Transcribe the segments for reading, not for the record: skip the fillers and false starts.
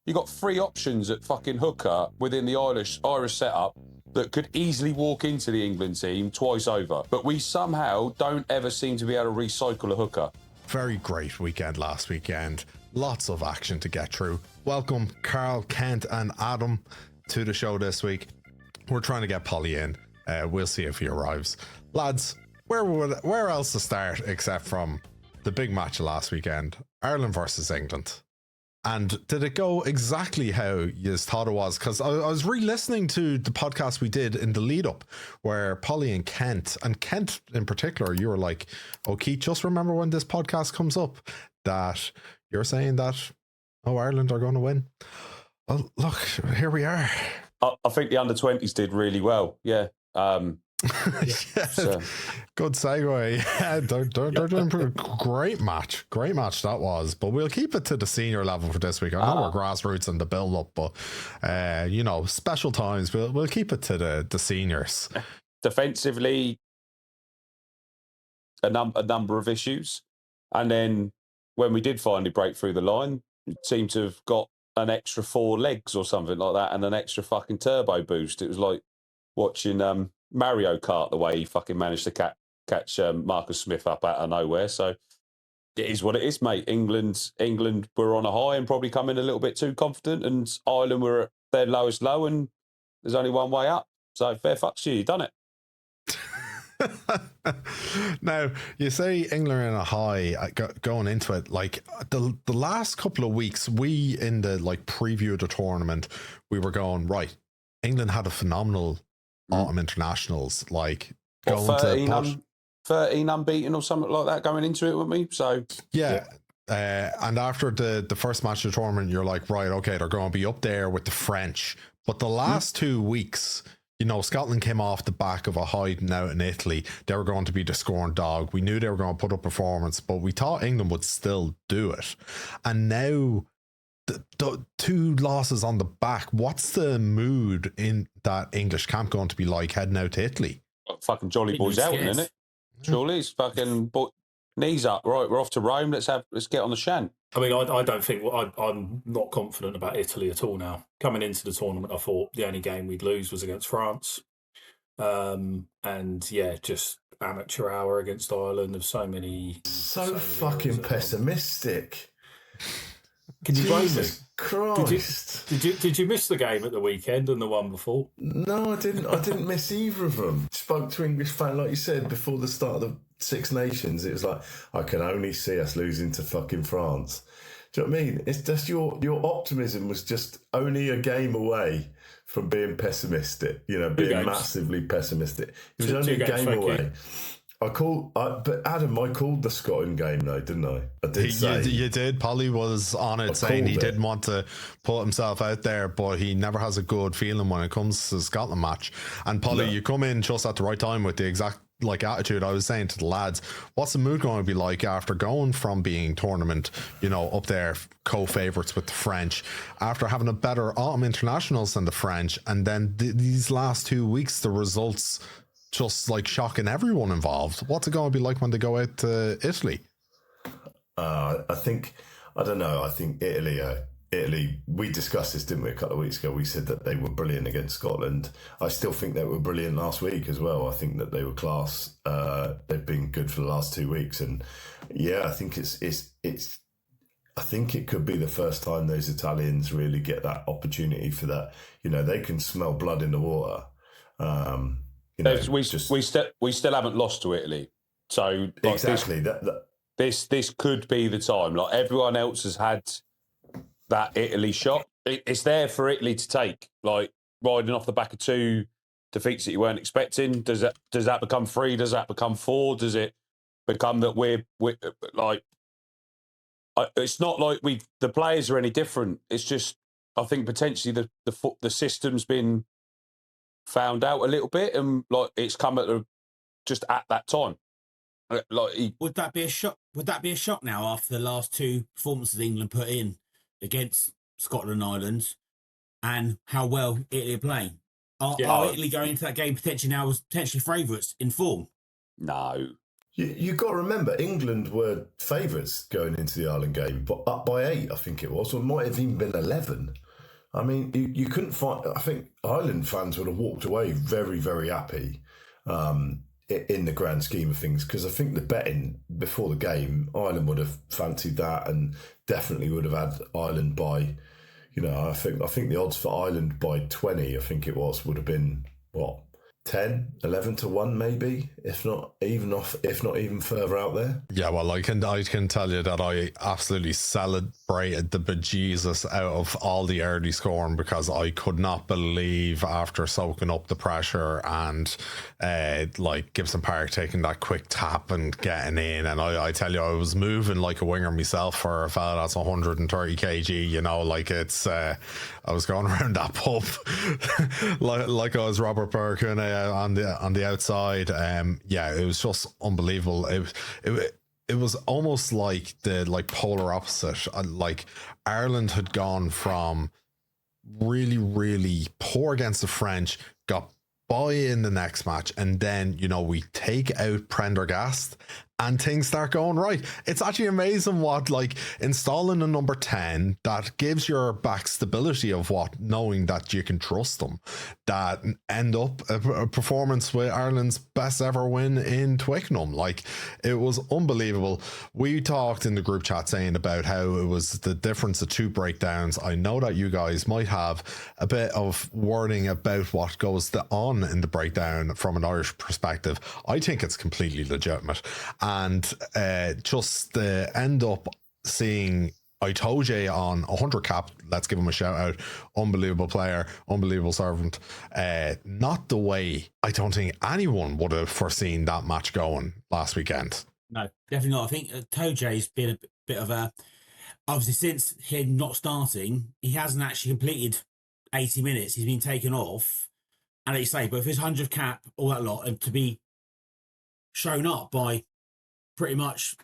You got 3 options at fucking hooker within the Irish setup that could easily walk into the England team twice over. But we somehow don't ever seem to be able to recycle a hooker. Very great weekend last weekend. Lots of action to get through. Welcome Carl, Kent and Adam to the show this week. We're trying to get Polly in. We'll see if he arrives. Lads, where else to start except from the big match of last weekend? Ireland versus England. And did it go exactly how you thought it was? Because I was re-listening to the podcast we did in the lead-up where Polly and Kent in particular, you were like, oh, Keith, just remember when this podcast comes up that you're saying that, oh, Ireland are going to win. Well, look, here we are. I think the under-20s did really well, yeah. So. Good segue. Yeah, they're doing great match that was, but we'll keep it to the senior level for this week. I know we're grassroots and the build up, but special times we'll keep it to the seniors. Defensively, a number of issues, and then when we did finally break through the line, it seemed to have got an extra 4 legs or something like that, and an extra fucking turbo boost. It was like watching Mario Kart, the way he fucking managed to catch Marcus Smith up out of nowhere. So it is what it is, mate. England were on a high and probably come in a little bit too confident, and Ireland were at their lowest low, and there's only one way up. So fair fuck to you, done it. Now, you say England are in a high going into it. Like the last couple of weeks, we in the preview of the tournament, we were going, right, England had a phenomenal autumn internationals, going 13 unbeaten or something like that going into it with me. So yeah. And after the first match of the tournament, you're like, right, okay, they're going to be up there with the French. But the last 2 weeks, Scotland came off the back of a hiding out in Italy. They were going to be the scoring dog. We knew they were going to put up performance, but we thought England would still do it. And now the 2 losses on the back, what's the mood in that English camp going to be like heading out to Italy? Fucking jolly boys out, isn't it? Surely it's fucking knees up. Right, we're off to Rome. Let's get on the shan. I mean, I don't think I'm not confident about Italy at all now. Coming into the tournament, I thought the only game we'd lose was against France, and yeah, just amateur hour against Ireland. Of so many fucking pessimistic. Can you blame me? Christ! Did you miss the game at the weekend and the one before? No, I didn't. I didn't miss either of them. Spoke to English fan, like you said before the start of the Six Nations. It was like, I can only see us losing to fucking France. Do you know what I mean? It's just your optimism was just only a game away from being pessimistic. Being massively pessimistic. It was only a game away. But Adam, I called the Scotland game though, didn't I? I did say. You did. Polly was on it saying he didn't want to put himself out there, but he never has a good feeling when it comes to the Scotland match. And Polly, you come in just at the right time with the exact attitude. I was saying to the lads, what's the mood going to be like after going from being tournament, up there co-favourites with the French, after having a better autumn internationals than the French, and then these last 2 weeks, the results just shocking everyone involved. What's it going to be like when they go out to Italy? I don't know. I think Italy, we discussed this, didn't we, a couple of weeks ago? We said that they were brilliant against Scotland. I still think they were brilliant last week as well. I think that they were class. They've been good for the last 2 weeks. And yeah, I think I think it could be the first time those Italians really get that opportunity for that. They can smell blood in the water. We still haven't lost to Italy, so exactly this could be the time. Like everyone else has had that Italy shot. It's there for Italy to take. Like riding off the back of 2 defeats that you weren't expecting. Does that become 3? Does that become 4? Does it become that we're like? It's not like the players are any different. It's just I think potentially the system's been found out a little bit, and it's come just at that time. Would that be a shock? Would that be a shock now after the last 2 performances England put in against Scotland and Ireland, and how well Italy are playing? Are Italy going into that game potentially now as potentially favourites in form? No. You got to remember, England were favourites going into the Ireland game, but up by 8, I think it was, or it might have even been 11. I mean, you couldn't find. I think Ireland fans would have walked away very, very happy in the grand scheme of things, because I think the betting before the game, Ireland would have fancied that and definitely would have had Ireland by, I think the odds for Ireland by 20, I think it was, would have been what, 10, 11 to 1 maybe, if not even further out there. Yeah, well, I can tell you that I absolutely celebrated the bejesus out of all the early scoring, because I could not believe, after soaking up the pressure and Gibson Park taking that quick tap and getting in, and I tell you, I was moving like a winger myself for a fella that's 130 kg, it's I was going around that pub like I was Robert Burke on the outside. It was just unbelievable. It was almost like the polar opposite. Ireland had gone from really, really poor against the French, got by in the next match, and then we take out Prendergast and things start going right. It's actually amazing what installing a number 10 that gives your back stability of knowing that you can trust them, that end up a performance with Ireland's best ever win in Twickenham. It was unbelievable. We talked in the group chat saying about how it was the difference of 2 breakdowns. I know that you guys might have a bit of wording about what goes on in the breakdown from an Irish perspective. I think it's completely legitimate. And just end up seeing Itoje on 100 cap, let's give him a shout out, unbelievable player, unbelievable servant. Not the way I don't think anyone would have foreseen that match going last weekend. No, definitely not. I think Toje's been a bit of a, obviously since him not starting, he hasn't actually completed 80 minutes. He's been taken off. And like you say, but if his 100 cap, all that lot, and to be shown up by pretty much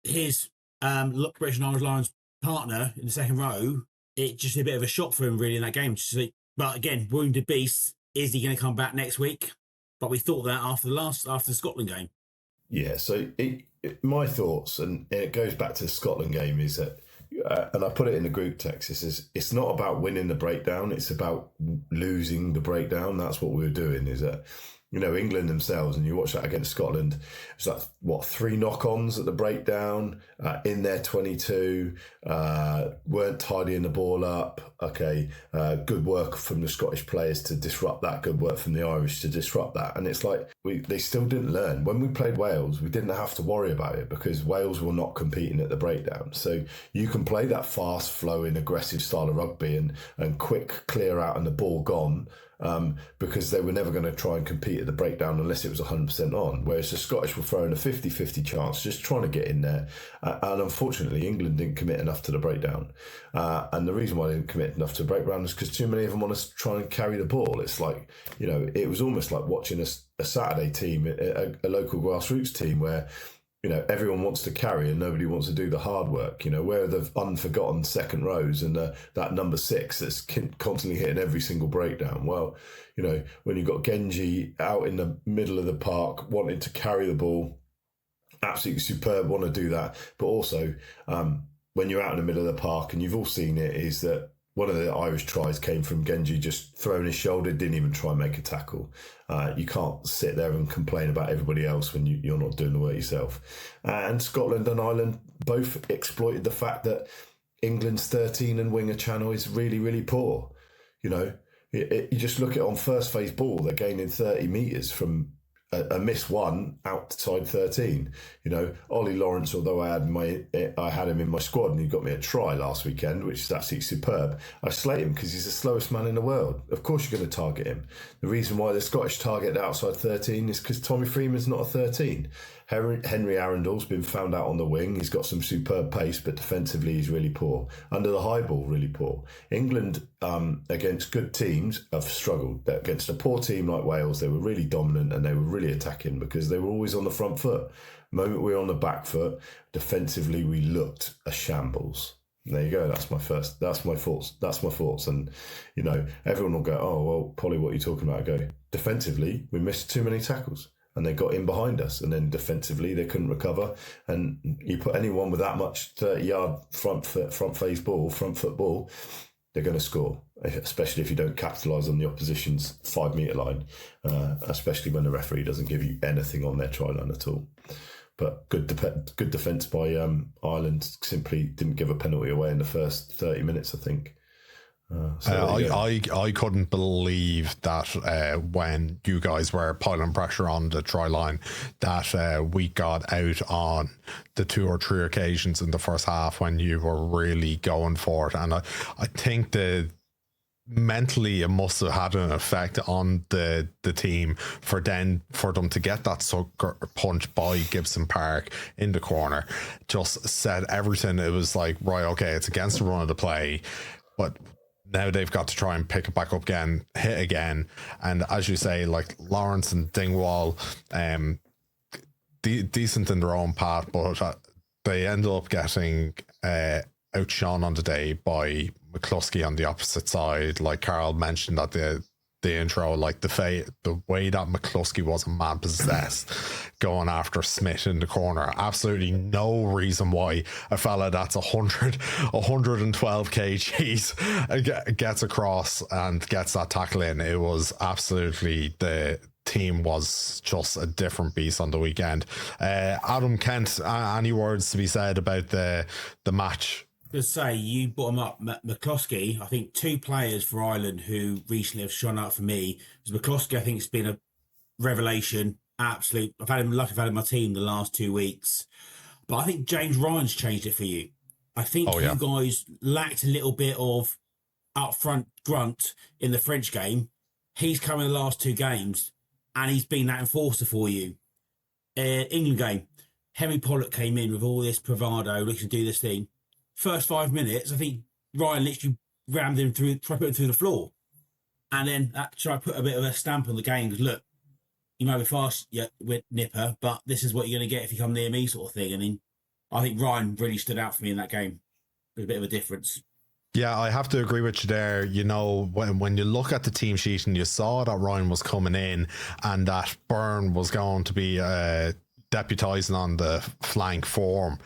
his British and Irish Lions partner in the second row, it just a bit of a shock for him really in that game. But again, wounded beast, is he going to come back next week? But we thought that after the Scotland game. Yeah, so my thoughts, and it goes back to the Scotland game, is that, and I put it in the group text, it's not about winning the breakdown, it's about losing the breakdown. That's what we were doing, is that, England themselves, and you watch that against Scotland, it's 3 knock-ons at the breakdown, in their 22, weren't tidying the ball up. Okay, good work from the Scottish players to disrupt that, good work from the Irish to disrupt that. And it's they still didn't learn. When we played Wales, we didn't have to worry about it because Wales were not competing at the breakdown. So you can play that fast-flowing, aggressive style of rugby and quick clear out and the ball gone, because they were never going to try and compete at the breakdown unless it was 100% on, whereas the Scottish were throwing a 50-50 chance, just trying to get in there. And unfortunately, England didn't commit enough to the breakdown. And the reason why they didn't commit enough to the breakdown is because too many of them want to try and carry the ball. It's it was almost like watching a Saturday team, a local grassroots team where, everyone wants to carry and nobody wants to do the hard work. Where are the unforgotten second rows and that number 6 that's constantly hitting every single breakdown? Well, when you've got Genji out in the middle of the park wanting to carry the ball, absolutely superb, want to do that. But also, when you're out in the middle of the park, and you've all seen it, is that one of the Irish tries came from Genji just throwing his shoulder, didn't even try and make a tackle. You can't sit there and complain about everybody else when you're not doing the work yourself. And Scotland and Ireland both exploited the fact that England's 13 and winger channel is really, really poor. You just look at it on first phase ball, they're gaining 30 metres from a miss one outside 13. Ollie Lawrence, although I had him in my squad and he got me a try last weekend, which is absolutely superb, I slate him because he's the slowest man in the world. Of course you're going to target him. The reason why the Scottish target outside 13 is because Tommy Freeman's not a 13. Henry Arundel's been found out on the wing. He's got some superb pace, but defensively he's really poor. Under the high ball, really poor. England, against good teams, have struggled. Against a poor team like Wales, they were really dominant and they were really attacking because they were always on the front foot. The moment we were on the back foot, defensively we looked a shambles. There you go. That's my thoughts. And, everyone will go, oh, well, Polly, what are you talking about? I go, defensively, we missed too many tackles. and they got in behind us. And then defensively, they couldn't recover. And you put anyone with that much 30-yard front foot ball, they're going to score, especially if you don't capitalise on the opposition's 5 metre line, especially when the referee doesn't give you anything on their try line at all. But good defence by Ireland. Simply didn't give a penalty away in the first 30 minutes, I think. I couldn't believe that when you guys were piling pressure on the try line, that we got out on the 2 or 3 occasions in the first half when you were really going for it. And I think mentally it must have had an effect on the team for them to get that sucker punch by Gibson Park in the corner. Just said everything. It was like, right, okay, it's against the run of the play, but now they've got to try and pick it back up again, hit again. And as you say, like Lawrence and Dingwall, decent in their own path, but they end up getting outshone on the day by McCloskey on the opposite side. Like Carl mentioned at the intro, like the way that McCloskey was a man possessed going after Smith in the corner. Absolutely no reason why a fella that's 112 kgs gets across and gets that tackle in. It was absolutely, the team was just a different beast on the weekend. Adam, Kent, any words to be said about the match? To say, you brought him up, McCloskey. I think 2 players for Ireland who recently have shone up for me. McCloskey, I think, has been a revelation. Absolute. I've had him in my team the last 2 weeks. But I think James Ryan's changed it for you. I think you guys lacked a little bit of upfront grunt in the French game. He's come in the last 2 games and he's been that enforcer for you. England game, Henry Pollock came in with all this bravado, we can do this thing. First 5 minutes, I think Ryan literally rammed him through, tried to put him through the floor. And then that tried to put a bit of a stamp on the game. Because look, you might be fast with Nipper, but this is what you're going to get if you come near me, sort of thing. I mean, I think Ryan really stood out for me in that game. There's a bit of a difference. Yeah, I have to agree with you there. You know, when you look at the team sheet and you saw that Ryan was coming in and that Byrne was going to be deputising on the flank form,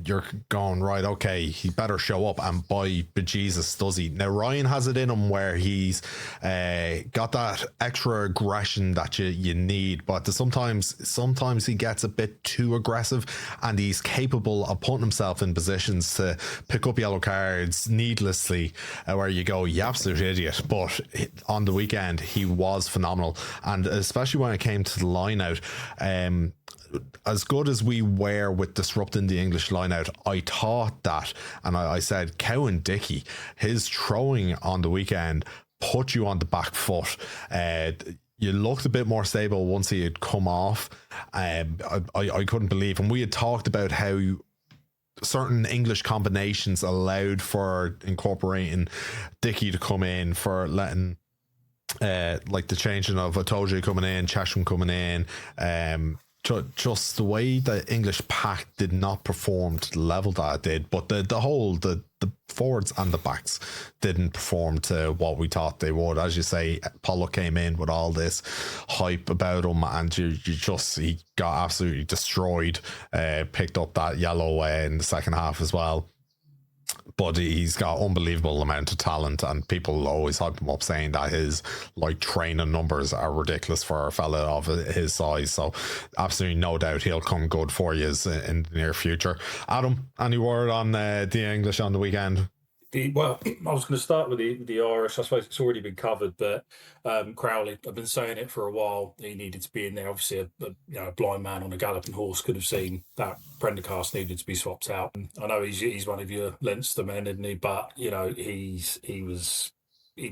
you're going, right, okay, he better show up, and by bejesus does he. Now Ryan has it in him where he's got that extra aggression that you need, but sometimes he gets a bit too aggressive, and he's capable of putting himself in positions to pick up yellow cards needlessly, where you go, you absolute idiot. But on the weekend he was phenomenal, and especially when it came to the line out, as good as we were with disrupting the English line out, I thought that, and I said, Cowan Dickey, his throwing on the weekend put you on the back foot. You looked a bit more stable once he had come off. I couldn't believe, and we had talked about how certain English combinations allowed for incorporating Dickey to come in, for letting like the changing of Atoje coming in, Chesham coming in, just the way the English pack did not perform to the level that it did, but the forwards and the backs didn't perform to what we thought they would. As you say, Pollock came in with all this hype about him, and he got absolutely destroyed. Picked up that yellow in the second half as well. But he's got unbelievable amount of talent, and people always hype him up, saying that his training numbers are ridiculous for a fella of his size. So absolutely no doubt he'll come good for you in the near future. Adam, any word on the English on the weekend? Well, I was going to start with the Irish. I suppose it's already been covered, but Crowley, I've been saying it for a while. He needed to be in there. Obviously, a blind man on a galloping horse could have seen that Prendergast needed to be swapped out. I know he's one of your Leinster men, isn't he? But he was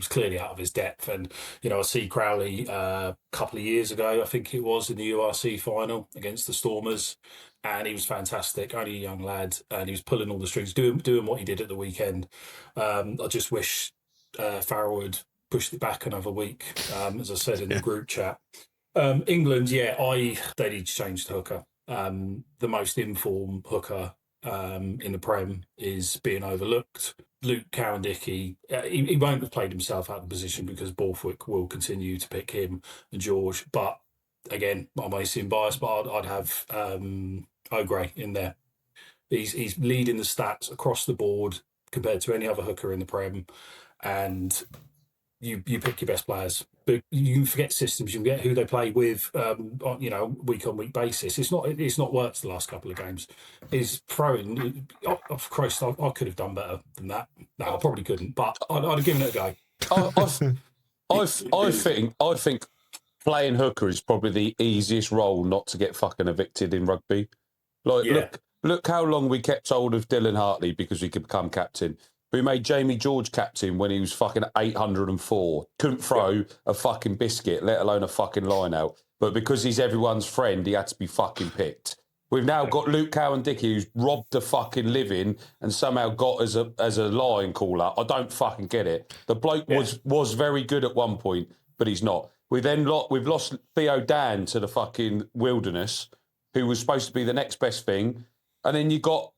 clearly out of his depth. And I see Crowley a couple of years ago, I think it was, in the URC final against the Stormers. And he was fantastic, only a young lad, and he was pulling all the strings, doing what he did at the weekend. I just wish Farrell would pushed it back another week, as I said in the group chat. England, they need to change the hooker. The most informed hooker in the Prem is being overlooked. Luke Cowan-Dickey, he won't have played himself out of the position because Borthwick will continue to pick him and George, but again, I may seem biased, but I'd have O'Gray in there. He's leading the stats across the board compared to any other hooker in the Prem, and you pick your best players. But you can forget systems. You can get who they play with, on week on week basis. It's not worked the last couple of games. Is throwing. Oh, Christ, I could have done better than that. No, I probably couldn't, but I'd have given it a go. I think playing hooker is probably the easiest role not to get fucking evicted in rugby. Look how long we kept hold of Dylan Hartley because he could become captain. We made Jamie George captain when he was fucking 804. Couldn't throw a fucking biscuit, let alone a fucking line out. But because he's everyone's friend, he had to be fucking picked. We've now got Luke Cowan-Dickey, who's robbed the fucking living and somehow got as a line caller. I don't fucking get it. The bloke was very good at one point, but he's not. We've lost Theo Dan to the fucking wilderness, who was supposed to be the next best thing. And then you got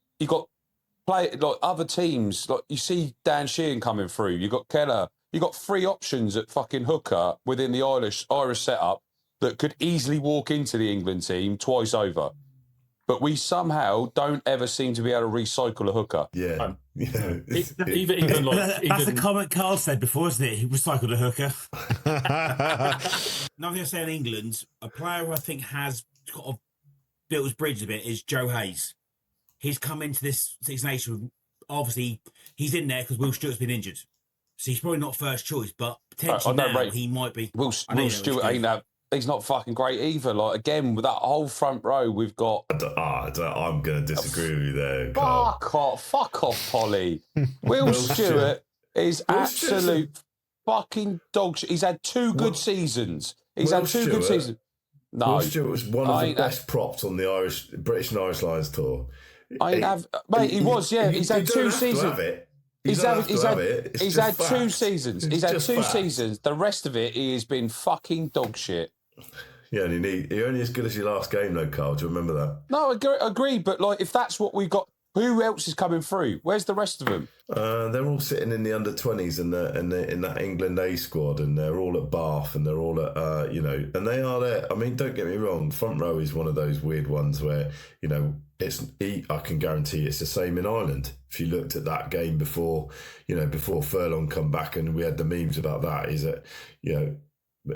play like other teams, like you see Dan Sheehan coming through. You got Keller. You got 3 options at fucking hooker within the Irish setup that could easily walk into the England team twice over. But we somehow don't ever seem to be able to recycle a hooker. Yeah. Even like that's the comment Carl said before, isn't it? He recycled a hooker. Another thing I say in England, a player who I think has kind of built his bridge a bit is Joe Hayes. He's come into this Six Nations. Obviously, he's in there because Will Stewart's been injured. So he's probably not first choice, but potentially now he might be. Will Stewart ain't that. He's not fucking great either. Like, again, with that whole front row, we've got... I'm going to disagree with you there, Carl. Fuck off, Polly. Will Stewart is absolute fucking dog shit. He's had 2 good seasons. Good seasons. No. Will Stewart was one of the best props on the British and Irish Lions tour. He was, yeah. He's had 2 seasons. He's had 2 seasons. He's had 2 seasons. The rest of it, he has been fucking dog shit. Yeah, and you're only as good as your last game, though, Carl. Do you remember that? No, I agree. But like, if that's what we've got, who else is coming through? Where's the rest of them? They're all sitting in the under-20s and in that England A squad, and they're all at Bath, and they're all at and they are there. I mean, don't get me wrong. Front row is one of those weird ones where I can guarantee it's the same in Ireland. If you looked at that game before Furlong come back, and we had the memes about that, is that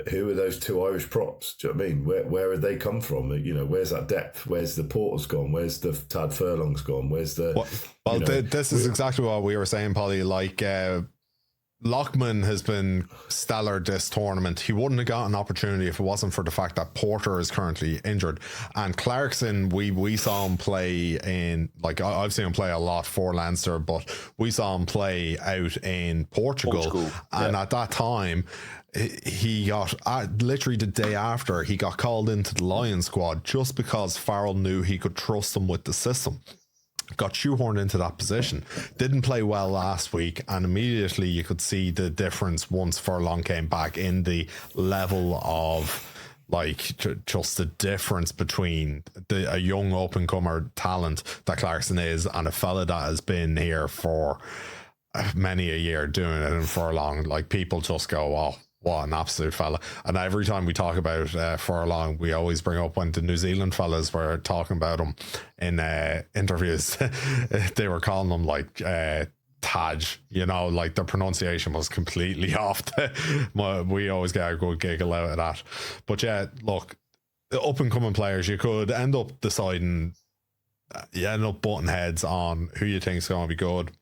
who are those 2 Irish props? Do you know what I mean? Where have they come from? Where's that depth? Where's the Porter's gone? Where's the Tad Furlong's gone? Where's the... This is exactly what we were saying, Polly. Like, Lockman has been stellar this tournament. He wouldn't have got an opportunity if it wasn't for the fact that Porter is currently injured. And Clarkson, we saw him play in, like, I've seen him play a lot for Leinster, but we saw him play out in Portugal. And at that time, he got, literally the day after, he got called into the Lions squad just because Farrell knew he could trust him with the system. Got shoehorned into that position, didn't play well last week, and immediately you could see the difference once Furlong came back in the level of just the difference between a young up-and-comer talent that Clarkson is and a fella that has been here for many a year doing it in Furlong. Like, people just go, oh, what an absolute fella. And every time we talk about Furlong, we always bring up when the New Zealand fellas were talking about him in interviews. They were calling him like Taj, like the pronunciation was completely off. We always get a good giggle out of that. But yeah, look, the up and coming players, you could end up deciding, you end up butting heads on who you think is going to be good,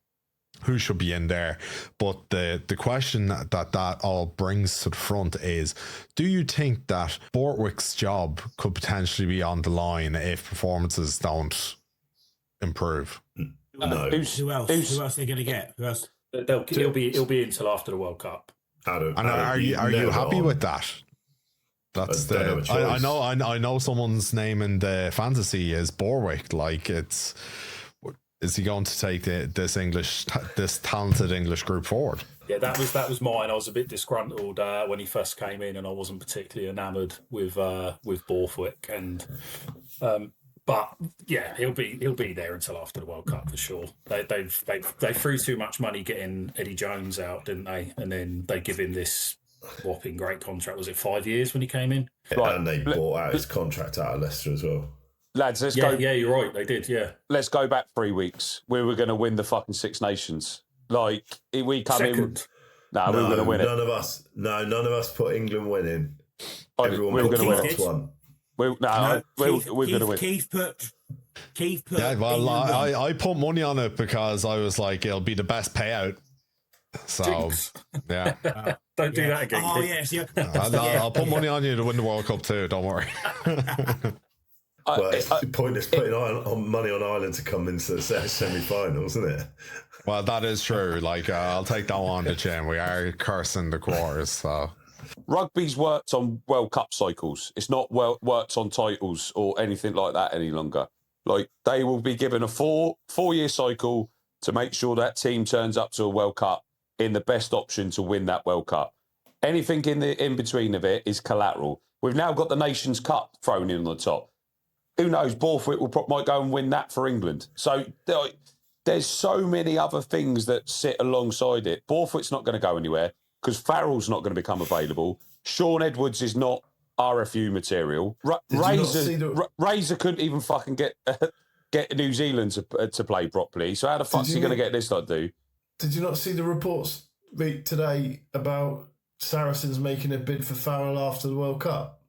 who should be in there. But the question that all brings to the front is, do you think that Borthwick's job could potentially be on the line if performances don't improve? No. Who else are they going to get? Who else? He'll be until after the World Cup. Are you happy with that? That's I know someone's name in the fantasy is Borthwick. Like, it's... Is he going to take this talented English group forward? Yeah, that was mine. I was a bit disgruntled when he first came in, and I wasn't particularly enamoured with Borthwick. And but yeah, he'll be there until after the World Cup for sure. They threw too much money getting Eddie Jones out, didn't they? And then they give him this whopping great contract. Was it 5 years when he came in? Right. And they bought out his contract out of Leicester as well. Lads, let's Yeah, go. yeah, you're right. They did. Yeah, Let's go back 3 weeks. We were going to win the fucking Six Nations. Like we come in. second. No, we were going to win it. None of us put England winning. Everyone we were put going to win France it. one. We're going to win. Keith put. Yeah, well, England won. I put money on it because I was like, it'll be the best payout. So, Jinx. yeah. Don't do that again. Oh Keith. yes, yeah. I'll put money on you to win the World Cup too, don't worry. Well, it's pointless putting money on Ireland to come into the semi-finals, isn't it? Well, that is true. Like, I'll take that one on the chin. We are cursing the quarters, so. Rugby's worked on World Cup cycles. It's not worked on titles or anything like that any longer. Like, they will be given a four-year cycle to make sure that team turns up to a World Cup in the best option to win that World Cup. Anything in between of it is collateral. We've now got the Nations Cup thrown in on the top. Who knows? Borthwick might go and win that for England. So there's so many other things that sit alongside it. Borthwick's not going to go anywhere because Farrell's not going to become available. Sean Edwards is not RFU material. Razor couldn't even fucking get New Zealand to play properly. So how the fuck's he going to get this lot do? Did you not see the reports today about Saracens making a bid for Farrell after the World Cup?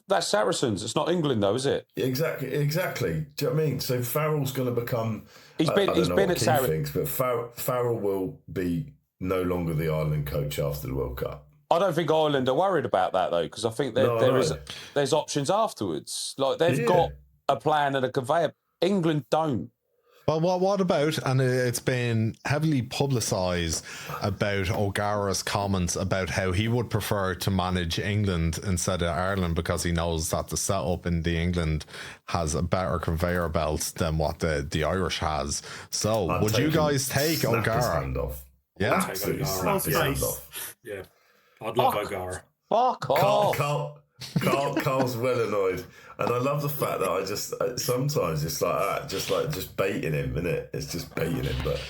That's Saracens. It's not England, though, is it? Exactly. Do you know what I mean? So Farrell's going to become. He's been at Saracens, but Farrell will be no longer the Ireland coach after the World Cup. I don't think Ireland are worried about that though, because I think there's options afterwards. Like they've got a plan and a conveyor. England don't. Well, what about, and it's been heavily publicised about O'Gara's comments about how he would prefer to manage England instead of Ireland because he knows that the setup in the England has a better conveyor belt than what the Irish has. So, would you guys take O'Gara? Yeah, absolutely snap his hand off. Yeah, I'd love O'Gara. Fuck off. Carl's well annoyed, and I love the fact that I just sometimes it's like that, just baiting him, isn't it? It's just baiting him, but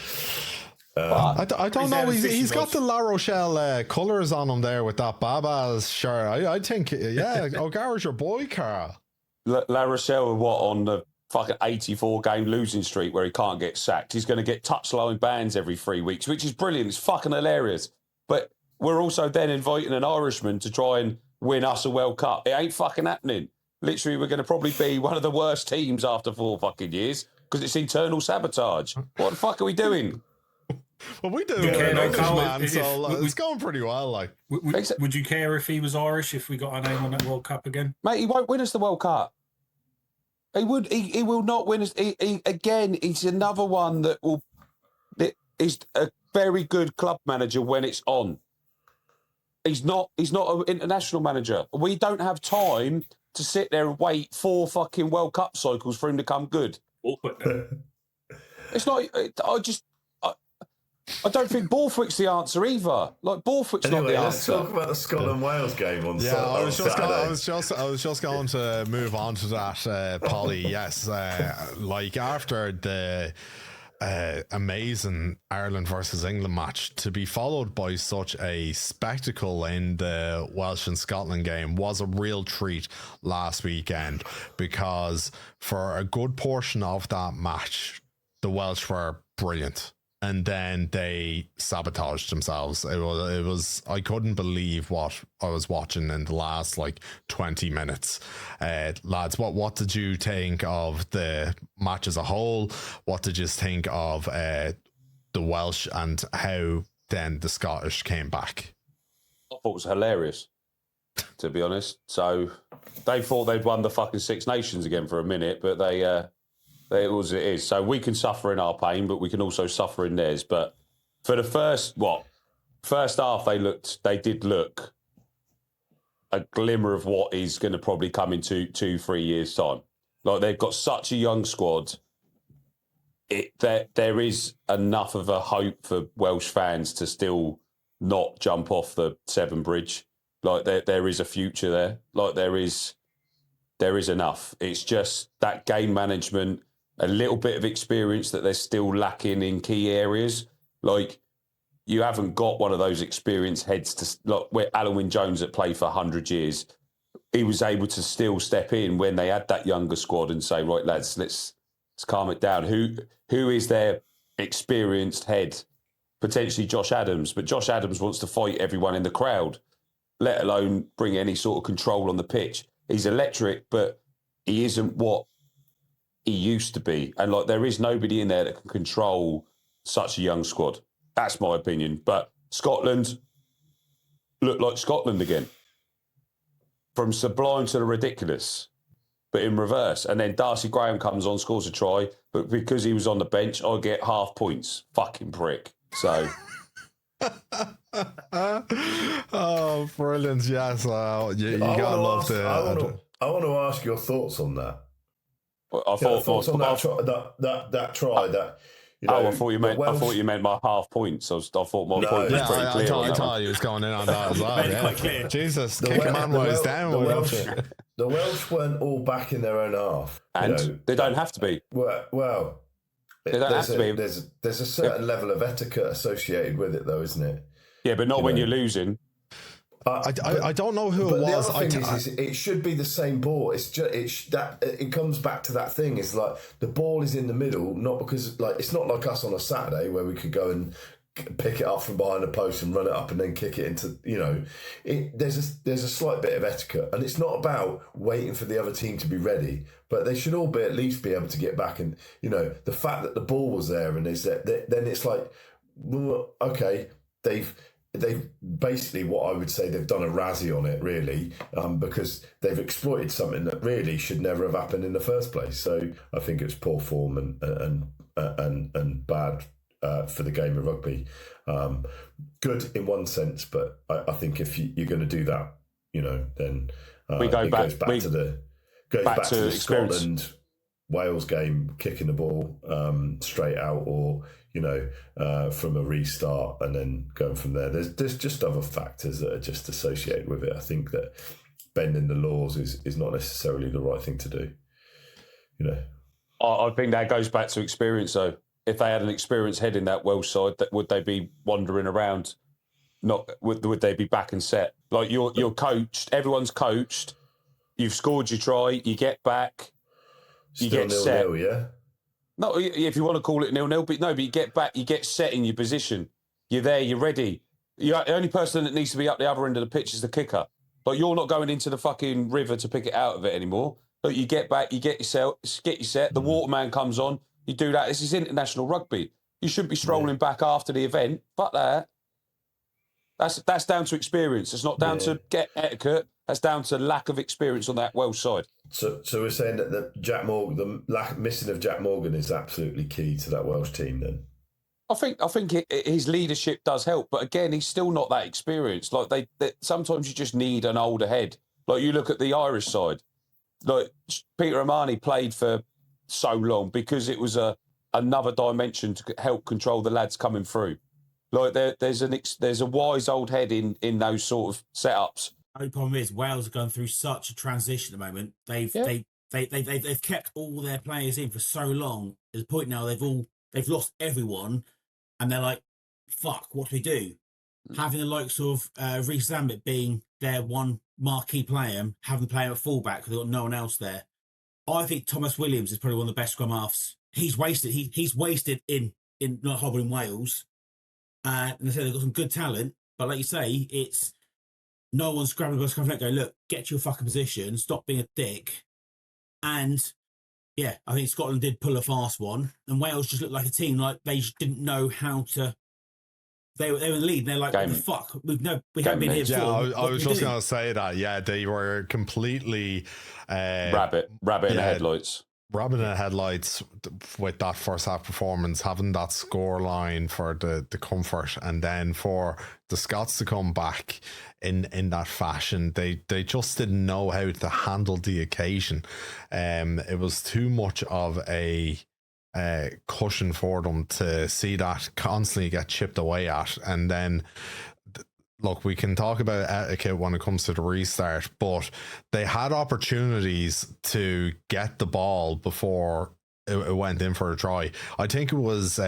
I don't know. He's got the La Rochelle colours on him there with that Baba's shirt. I think, O'Gara's your boy, Carl. La Rochelle are on the fucking 84 game losing streak where he can't get sacked. He's going to get touchline bans every 3 weeks, which is brilliant. It's fucking hilarious. But we're also then inviting an Irishman to try and win us a World Cup. It ain't fucking happening. Literally, we're going to probably be one of the worst teams after 4 fucking years because it's internal sabotage. What the fuck are we doing? Well, we do. It's going pretty well. Like, would you care if he was Irish if we got our name on that World Cup again? Mate, he won't win us the World Cup. He will not win us. Again, he's another one that is a very good club manager when it's on. He's not an international manager. We don't have time to sit there and wait 4 fucking World Cup cycles for him to come good. It's not. I don't think Borthwick's the answer either. Like Borthwick's not the answer. Let's talk about the Scotland-Wales game on Saturday. I was just going to move on to that, Polly. Yes, like after the amazing Ireland versus England match, to be followed by such a spectacle in the Welsh and Scotland game was a real treat last weekend, because for a good portion of that match, the Welsh were brilliant. And then they sabotaged themselves. It was I couldn't believe what I was watching in the last 20 minutes. Lads, what did you think of the match as a whole? What did you think of the Welsh and how then the Scottish came back? I thought it was hilarious, to be honest. So they thought they'd won the fucking Six Nations again for a minute, but it was it is. So we can suffer in our pain, but we can also suffer in theirs. But for the first half, they did look a glimmer of what is going to probably come in 2-3 years' time. Like they've got such a young squad. There is enough of a hope for Welsh fans to still not jump off the Severn Bridge. Like there is a future there. Like there is enough. It's just that game management, a little bit of experience that they're still lacking in key areas. Like you haven't got one of those experienced heads to like where Alan Wynne-Jones that played for 100 years. He was able to still step in when they had that younger squad and say, right, lads, let's calm it down. Who is their experienced head? Potentially Josh Adams, but Josh Adams wants to fight everyone in the crowd, let alone bring any sort of control on the pitch. He's electric, but he isn't what he used to be. And like, there is nobody in there that can control such a young squad. That's my opinion. But Scotland look like Scotland again. From sublime to the ridiculous, but in reverse. And then Darcy Graham comes on, scores a try, but because he was on the bench, I get half points. Fucking prick. So... Oh, brilliant. Yes. You gotta love the... I want to ask your thoughts on that. I thought thoughts on that try, that try that... You know, I thought you meant my half points. I thought my point was pretty clear. I thought you was going in on that as well. Yeah. Jesus, kick a man while he's down. The Welsh weren't all back in their own half. And they don't have to be. Well, they don't have to be. There's a certain level of etiquette associated with it, though, isn't it? Yeah, but not when you're losing. I don't know who it was. The other thing is it should be the same ball. It's just that it comes back to that thing. It's like the ball is in the middle, not because like it's not like us on a Saturday where we could go and pick it up from behind the post and run it up and then kick it into. There's a slight bit of etiquette, and it's not about waiting for the other team to be ready, but they should all at least be able to get back. And the fact that the ball was there and is that then it's like, well, okay, they've basically, what I would say, they've done a Razzie on it, really, because they've exploited something that really should never have happened in the first place. So I think it's poor form and bad for the game of rugby. Good in one sense, but I think if you're going to do that, then we go back, goes back to the Scotland Wales game, kicking the ball straight out, or from a restart and then going from there. There's just other factors that are just associated with it. I think that bending the laws is not necessarily the right thing to do. I think that goes back to experience, though. If they had an experienced head in that Welsh side, would they be wandering around? Would they be back and set? Like you're coached, everyone's coached. You've scored your try, you get back, you Still get set. 0-0, yeah. No, if you want to call it 0-0, but you get back, you get set in your position. You're there, you're ready. The only person that needs to be up the other end of the pitch is the kicker. Like, you're not going into the fucking river to pick it out of it anymore. Like, you get back, you get your set. The waterman comes on, you do that. This is international rugby. You shouldn't be strolling back after the event. Fuck that. That's down to experience. It's not down to get etiquette. That's down to lack of experience on that Welsh side. So we're saying that the missing of Jack Morgan is absolutely key to that Welsh team. Then I think his leadership does help, but again, he's still not that experienced. Like they sometimes you just need an older head. Like you look at the Irish side. Like Peter O'Mahony played for so long because it was another dimension to help control the lads coming through. Like there's a wise old head in those sort of setups. The only problem is Wales are going through such a transition at the moment. They've kept all their players in for so long. There's a point now they've lost everyone, and they're like, "Fuck, what do we do?" Having the likes of Reece Zambit being their one marquee player, having to play him at fullback because they've got no one else there. I think Thomas Williams is probably one of the best scrum halves. He's wasted. He's wasted in not Holborn in Wales. And they say they've got some good talent, but like you say, it's no one's grabbing the scrum and go, look, get to your fucking position, stop being a dick. And yeah, I think Scotland did pull a fast one, and Wales just looked like a team like they just didn't know how to. They were in the lead. And they're like, what the fuck? We haven't been here before. Yeah, I was just going to say that. Yeah, they were completely rabbit in the headlights. Rabbit in the headlights with that first half performance, having that score line for the comfort, and then for the Scots to come back in that fashion, they just didn't know how to handle the occasion. It was too much of a cushion for them to see that constantly get chipped away at. And then look, we can talk about etiquette when it comes to the restart, but they had opportunities to get the ball before it went in for a try. I think it was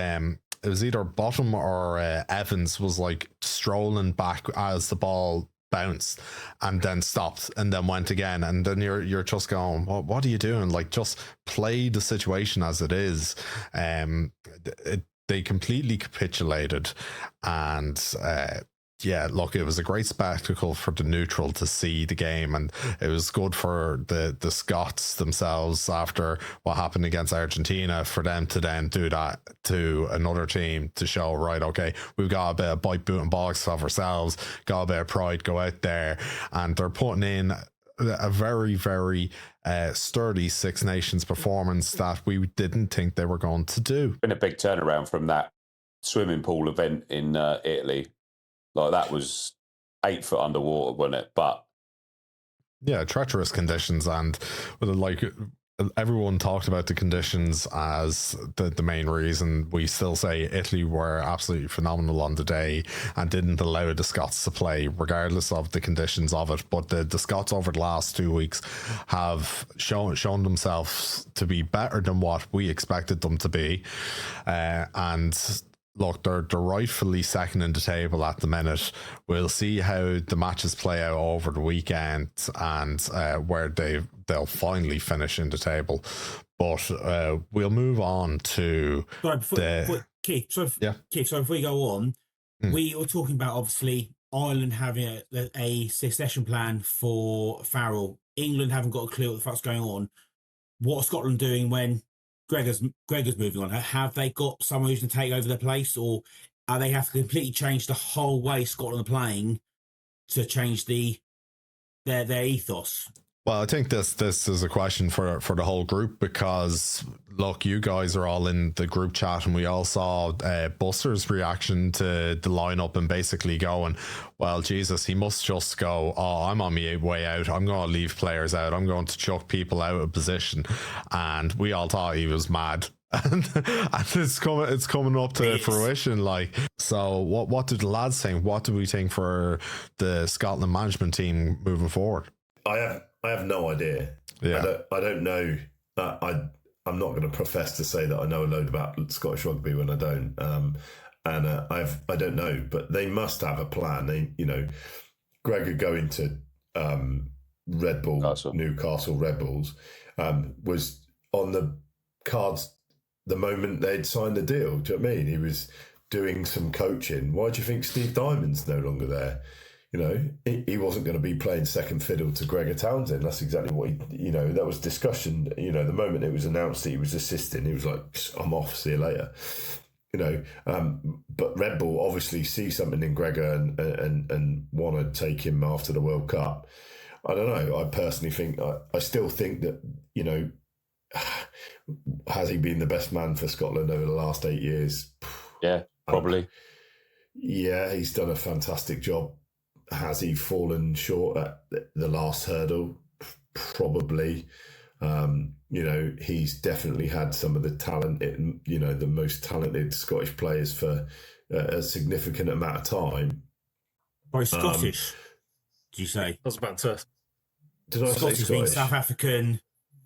it was either Bottom or Evans was like strolling back as the ball bounced and then stopped and then went again, and then you're just going, what are you doing? Like, just play the situation as it is. They completely capitulated, and yeah, look, it was a great spectacle for the neutral to see the game, and it was good for the Scots themselves after what happened against Argentina, for them to then do that to another team to show, right, okay, we've got a bit of bite, boot and box of ourselves, got a bit of pride, go out there, and they're putting in a very, very sturdy Six Nations performance that we didn't think they were going to do. Been a big turnaround from that swimming pool event in Italy. Like, that was 8 foot underwater, wasn't it? But yeah, treacherous conditions, and like everyone talked about the conditions as the main reason. We still say Italy were absolutely phenomenal on the day and didn't allow the Scots to play regardless of the conditions of it. But the Scots over the last 2 weeks have shown themselves to be better than what we expected them to be, and look, they're rightfully second in the table at the minute. We'll see how the matches play out over the weekend and where they'll finally finish in the table. But we'll move on to Keith, before we go on, we were talking about, obviously, Ireland having a succession plan for Farrell. England haven't got a clue what the fuck's going on. What's Scotland doing when Gregor's moving on? Have they got someone who's going to take over their place, or are they have to completely change the whole way Scotland are playing to change their ethos? Well, I think this is a question for the whole group, because look, you guys are all in the group chat, and we all saw Buster's reaction to the lineup and basically going, well, Jesus, he must just go, oh, I'm on my way out, I'm going to leave players out, I'm going to chuck people out of position. And we all thought he was mad. And it's coming up to fruition. Like, so what did the lads think? What do we think for the Scotland management team moving forward? I have no idea. Yeah. I don't know. I'm not going to profess to say that I know a load about Scottish rugby when I don't. I don't know, but they must have a plan. Gregor going to Red Bull, Newcastle Red Bulls, was on the cards the moment they'd signed the deal. Do you know what I mean? He was doing some coaching. Why do you think Steve Diamond's no longer there? He wasn't going to be playing second fiddle to Gregor Townsend. That's exactly what that was discussion. The moment it was announced that he was assisting, he was like, I'm off, see you later. But Red Bull obviously see something in Gregor and want to take him after the World Cup. I don't know. I personally think, I still think that, has he been the best man for Scotland over the last 8 years? Yeah, probably. Yeah, he's done a fantastic job. Has he fallen short at the last hurdle? Probably. He's definitely had some of the talented, the most talented Scottish players for a significant amount of time. By Scottish, do you say? I was about to. Did I say Scottish? Scottish? South African.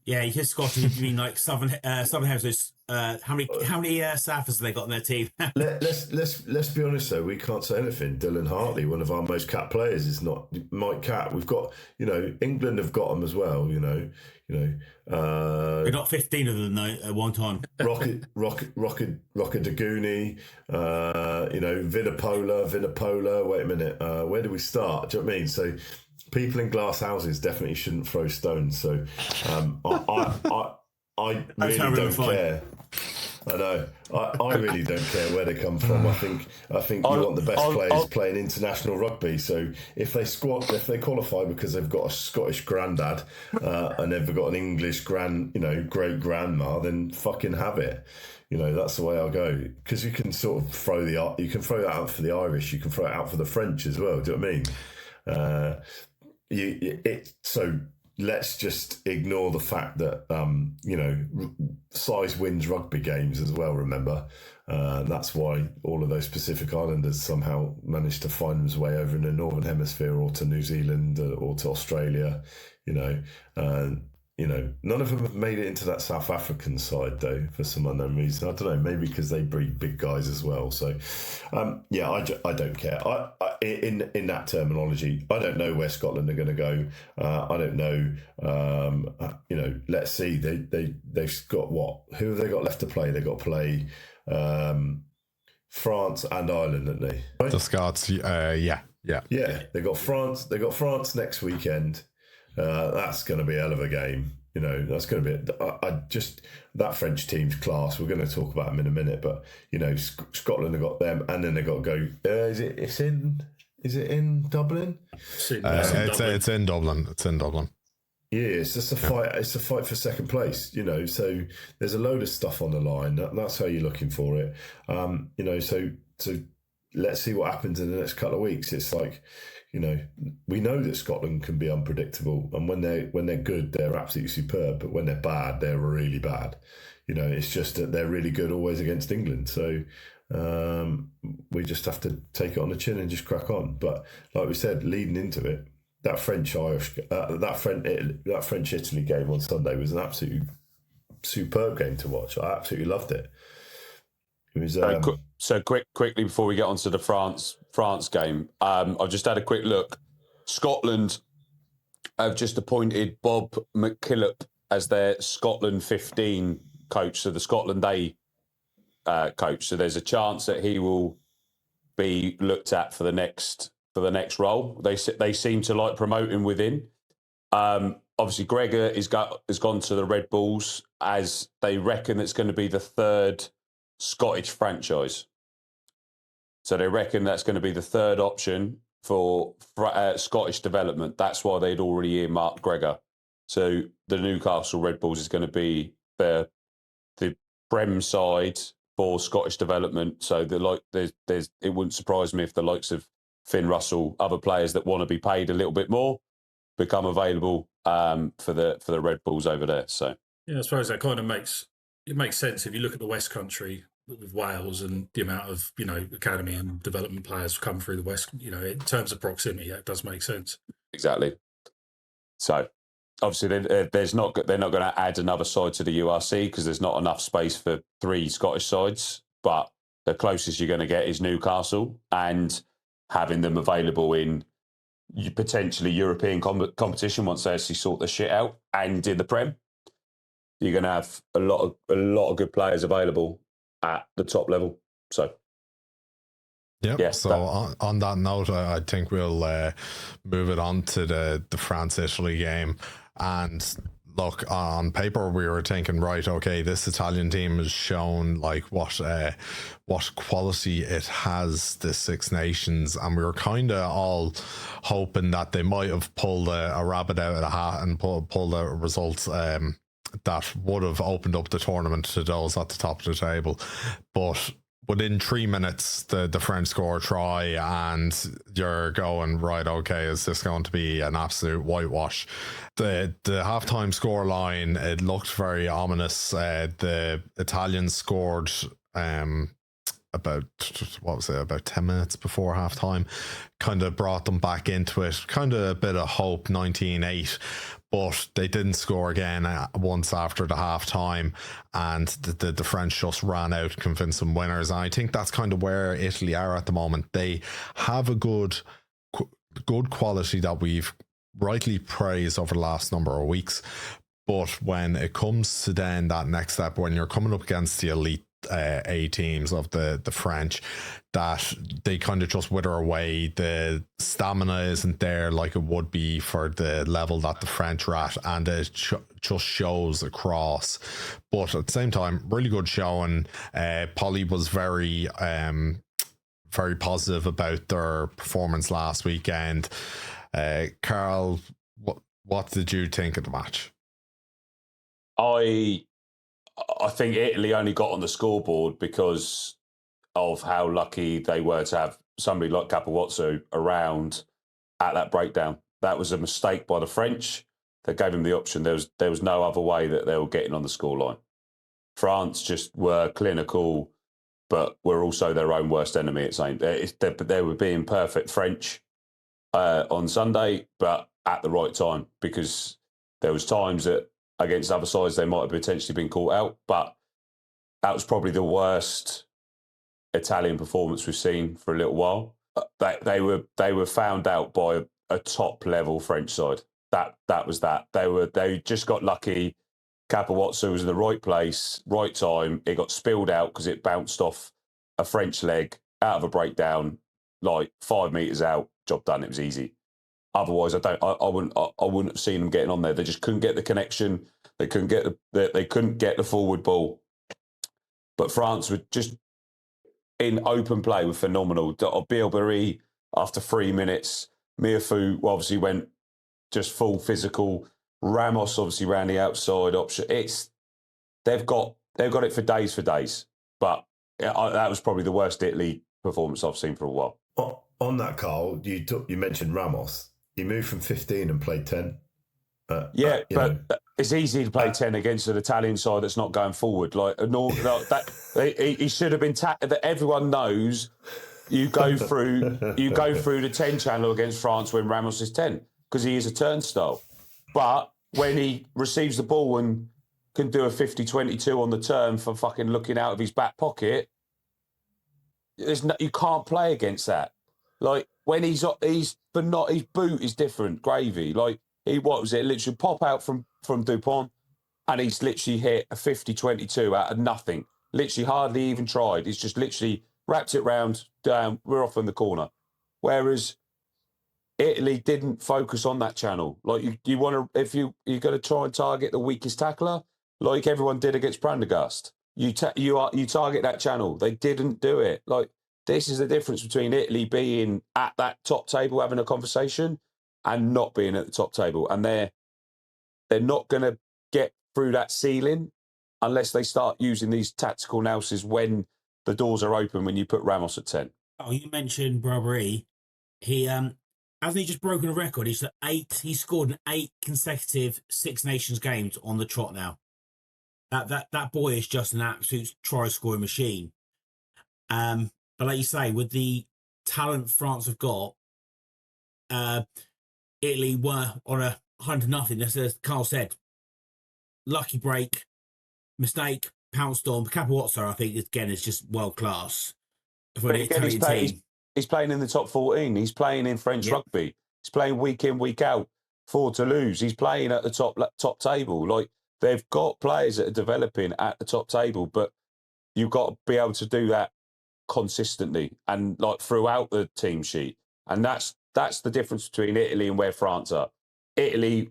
Yeah, you said Scottish. You mean like Southern Hemisphere? How many Southers have they got on their team? Let's be honest though. We can't say anything. Dylan Hartley, one of our most capped players, is not Mike Catt. We've got England have got him as well. We got 15 of them though at one time. Rocket Daguni, Vinapola. Wait a minute. Where do we start? Do you know what I mean? So people in glass houses definitely shouldn't throw stones. So I really don't care. I know. I really don't care where they come from. I think you want the best players playing international rugby. So if they qualify because they've got a Scottish granddad and they've got an English great grandma, then fucking have it. That's the way I'll go. Because you can sort of throw that out for the Irish. You can throw it out for the French as well. Do you know what I mean? So let's just ignore the fact that size wins rugby games as well. Remember, that's why all of those Pacific Islanders somehow managed to find their way over in the Northern Hemisphere or to New Zealand or to Australia. none of them have made it into that South African side though, for some unknown reason. I don't know, maybe because they breed big guys as well. So, I don't care. In that terminology, I don't know where Scotland are going to go. I don't know. Let's see. They've got what? Who have they got left to play? They got to play France and Ireland, haven't they? Right? The Scots, yeah. They got France. They got France next weekend. That's going to be a hell of a game. That's going to be. That French team's class. We're going to talk about them in a minute, but Scotland have got them, and then they got to go. Is it in Dublin? It's in Dublin. It's in Dublin. Yeah, it's just a fight. It's a fight for second place. So there's a load of stuff on the line. That's how you're looking for it. So let's see what happens in the next couple of weeks. It's like, we know that Scotland can be unpredictable, and when they're good, they're absolutely superb. But when they're bad, they're really bad. It's just that they're really good always against England. So we just have to take it on the chin and just crack on. But like we said, leading into it, that French Italy game on Sunday was an absolutely superb game to watch. I absolutely loved it. It was so quickly before we get on to the France game, I've just had a quick look. Scotland have just appointed Bob McKillop as their Scotland 15 coach, so the Scotland A coach. So there's a chance that he will be looked at for the next role. They seem to like promoting within. Obviously, Gregor has gone to the Red Bulls, as they reckon it's going to be the third Scottish franchise. So they reckon that's going to be the third option for Scottish development. That's why they'd already earmarked Gregor. So the Newcastle Red Bulls is going to be the Prem side for Scottish development. So it wouldn't surprise me if the likes of Finn Russell, other players that want to be paid a little bit more, become available for the Red Bulls over there. So I suppose that kind of makes sense if you look at the West Country with Wales and the amount of academy and development players come through the West. In terms of proximity, that does make sense. Exactly. So obviously they're not going to add another side to the URC because there's not enough space for 3 Scottish sides. But the closest you're going to get is Newcastle, and having them available in potentially European competition once they actually sort the shit out, and in the Prem, you're going to have a lot of good players available at the top level. So, on that note, I think we'll move it on to the France-Italy game. And look, on paper, we were thinking, right, okay, this Italian team has shown like what quality it has, the Six Nations, and we were kind of all hoping that they might have pulled a rabbit out of the hat and pulled a result that would have opened up the tournament to those at the top of the table. But within 3 minutes, the French score a try, and you're going, right, okay, is this going to be an absolute whitewash? The halftime score line, it looked very ominous. The Italians scored about 10 minutes before halftime, kind of brought them back into it, kind of a bit of hope, 19-8. But they didn't score again once after the half time, and the French just ran out convincing winners. And I think that's kind of where Italy are at the moment. They have a good quality that we've rightly praised over the last number of weeks. But when it comes to then that next step, when you're coming up against the elite A teams of the French, that they kind of just wither away. The stamina isn't there like it would be for the level that the French are at, and it just shows across. But at the same time, really good showing. Polly was very positive about their performance last weekend. Carl, what did you think of the match? I think Italy only got on the scoreboard because of how lucky they were to have somebody like Capewazzo around at that breakdown. That was a mistake by the French. They gave him the option. There was no other way that they were getting on the scoreline. France just were clinical, but were also their own worst enemy at the same. They were being perfect French on Sunday, but at the right time, because there was times that against other sides, they might have potentially been caught out. But that was probably the worst Italian performance we've seen for a little while. They were found out by a top level French side. That was that. They just got lucky. Capawazza was in the right place, right time. It got spilled out because it bounced off a French leg out of a breakdown, like 5 meters out. Job done. It was easy. Otherwise, I wouldn't have seen them getting on there. They just couldn't get the connection. They couldn't get the forward ball. But France were just in open play were phenomenal. Bilberry after 3 minutes, Miafu obviously went just full physical. Ramos obviously ran the outside option. They've got it for days. But that was probably the worst Italy performance I've seen for a while. On that, Carl, you mentioned Ramos. He moved from 15 and played 10. It's easy to play 10 against an Italian side that's not going forward. He should have been. That everyone knows you go through the 10 channel against France when Ramos is 10 because he is a turnstile. But when he receives the ball and can do a 50-22 on the turn for fucking looking out of his back pocket, you can't play against that. Like when his boot is different, gravy. Like what was it? Literally pop out from Dupont, and he's literally hit a 50-22 out of nothing. Literally hardly even tried. He's just literally wrapped it round, down. We're off in the corner. Whereas Italy didn't focus on that channel. Like you want to, if you're going to try and target the weakest tackler, like everyone did against Prendergast, you target that channel. They didn't do it. Like this is the difference between Italy being at that top table having a conversation and not being at the top table. And they're not going to get through that ceiling unless they start using these tactical analysis when the doors are open. When you put Ramos at 10. Oh, you mentioned Barbery. He hasn't he just broken a record? He's at 8. He scored in 8 consecutive Six Nations games on the trot now. That boy is just an absolute try scoring machine. But like you say, with the talent France have got, Italy were on a 100-0. As Carl said, lucky break, mistake, pounced on. Capawazza, I think, again, is just world class for the Italian team. He's playing in the top 14. He's playing in French rugby. He's playing week in, week out for Toulouse. He's playing at the top table. Like they've got players that are developing at the top table, but you've got to be able to do that consistently and like throughout the team sheet. And that's the difference between Italy and where France are. Italy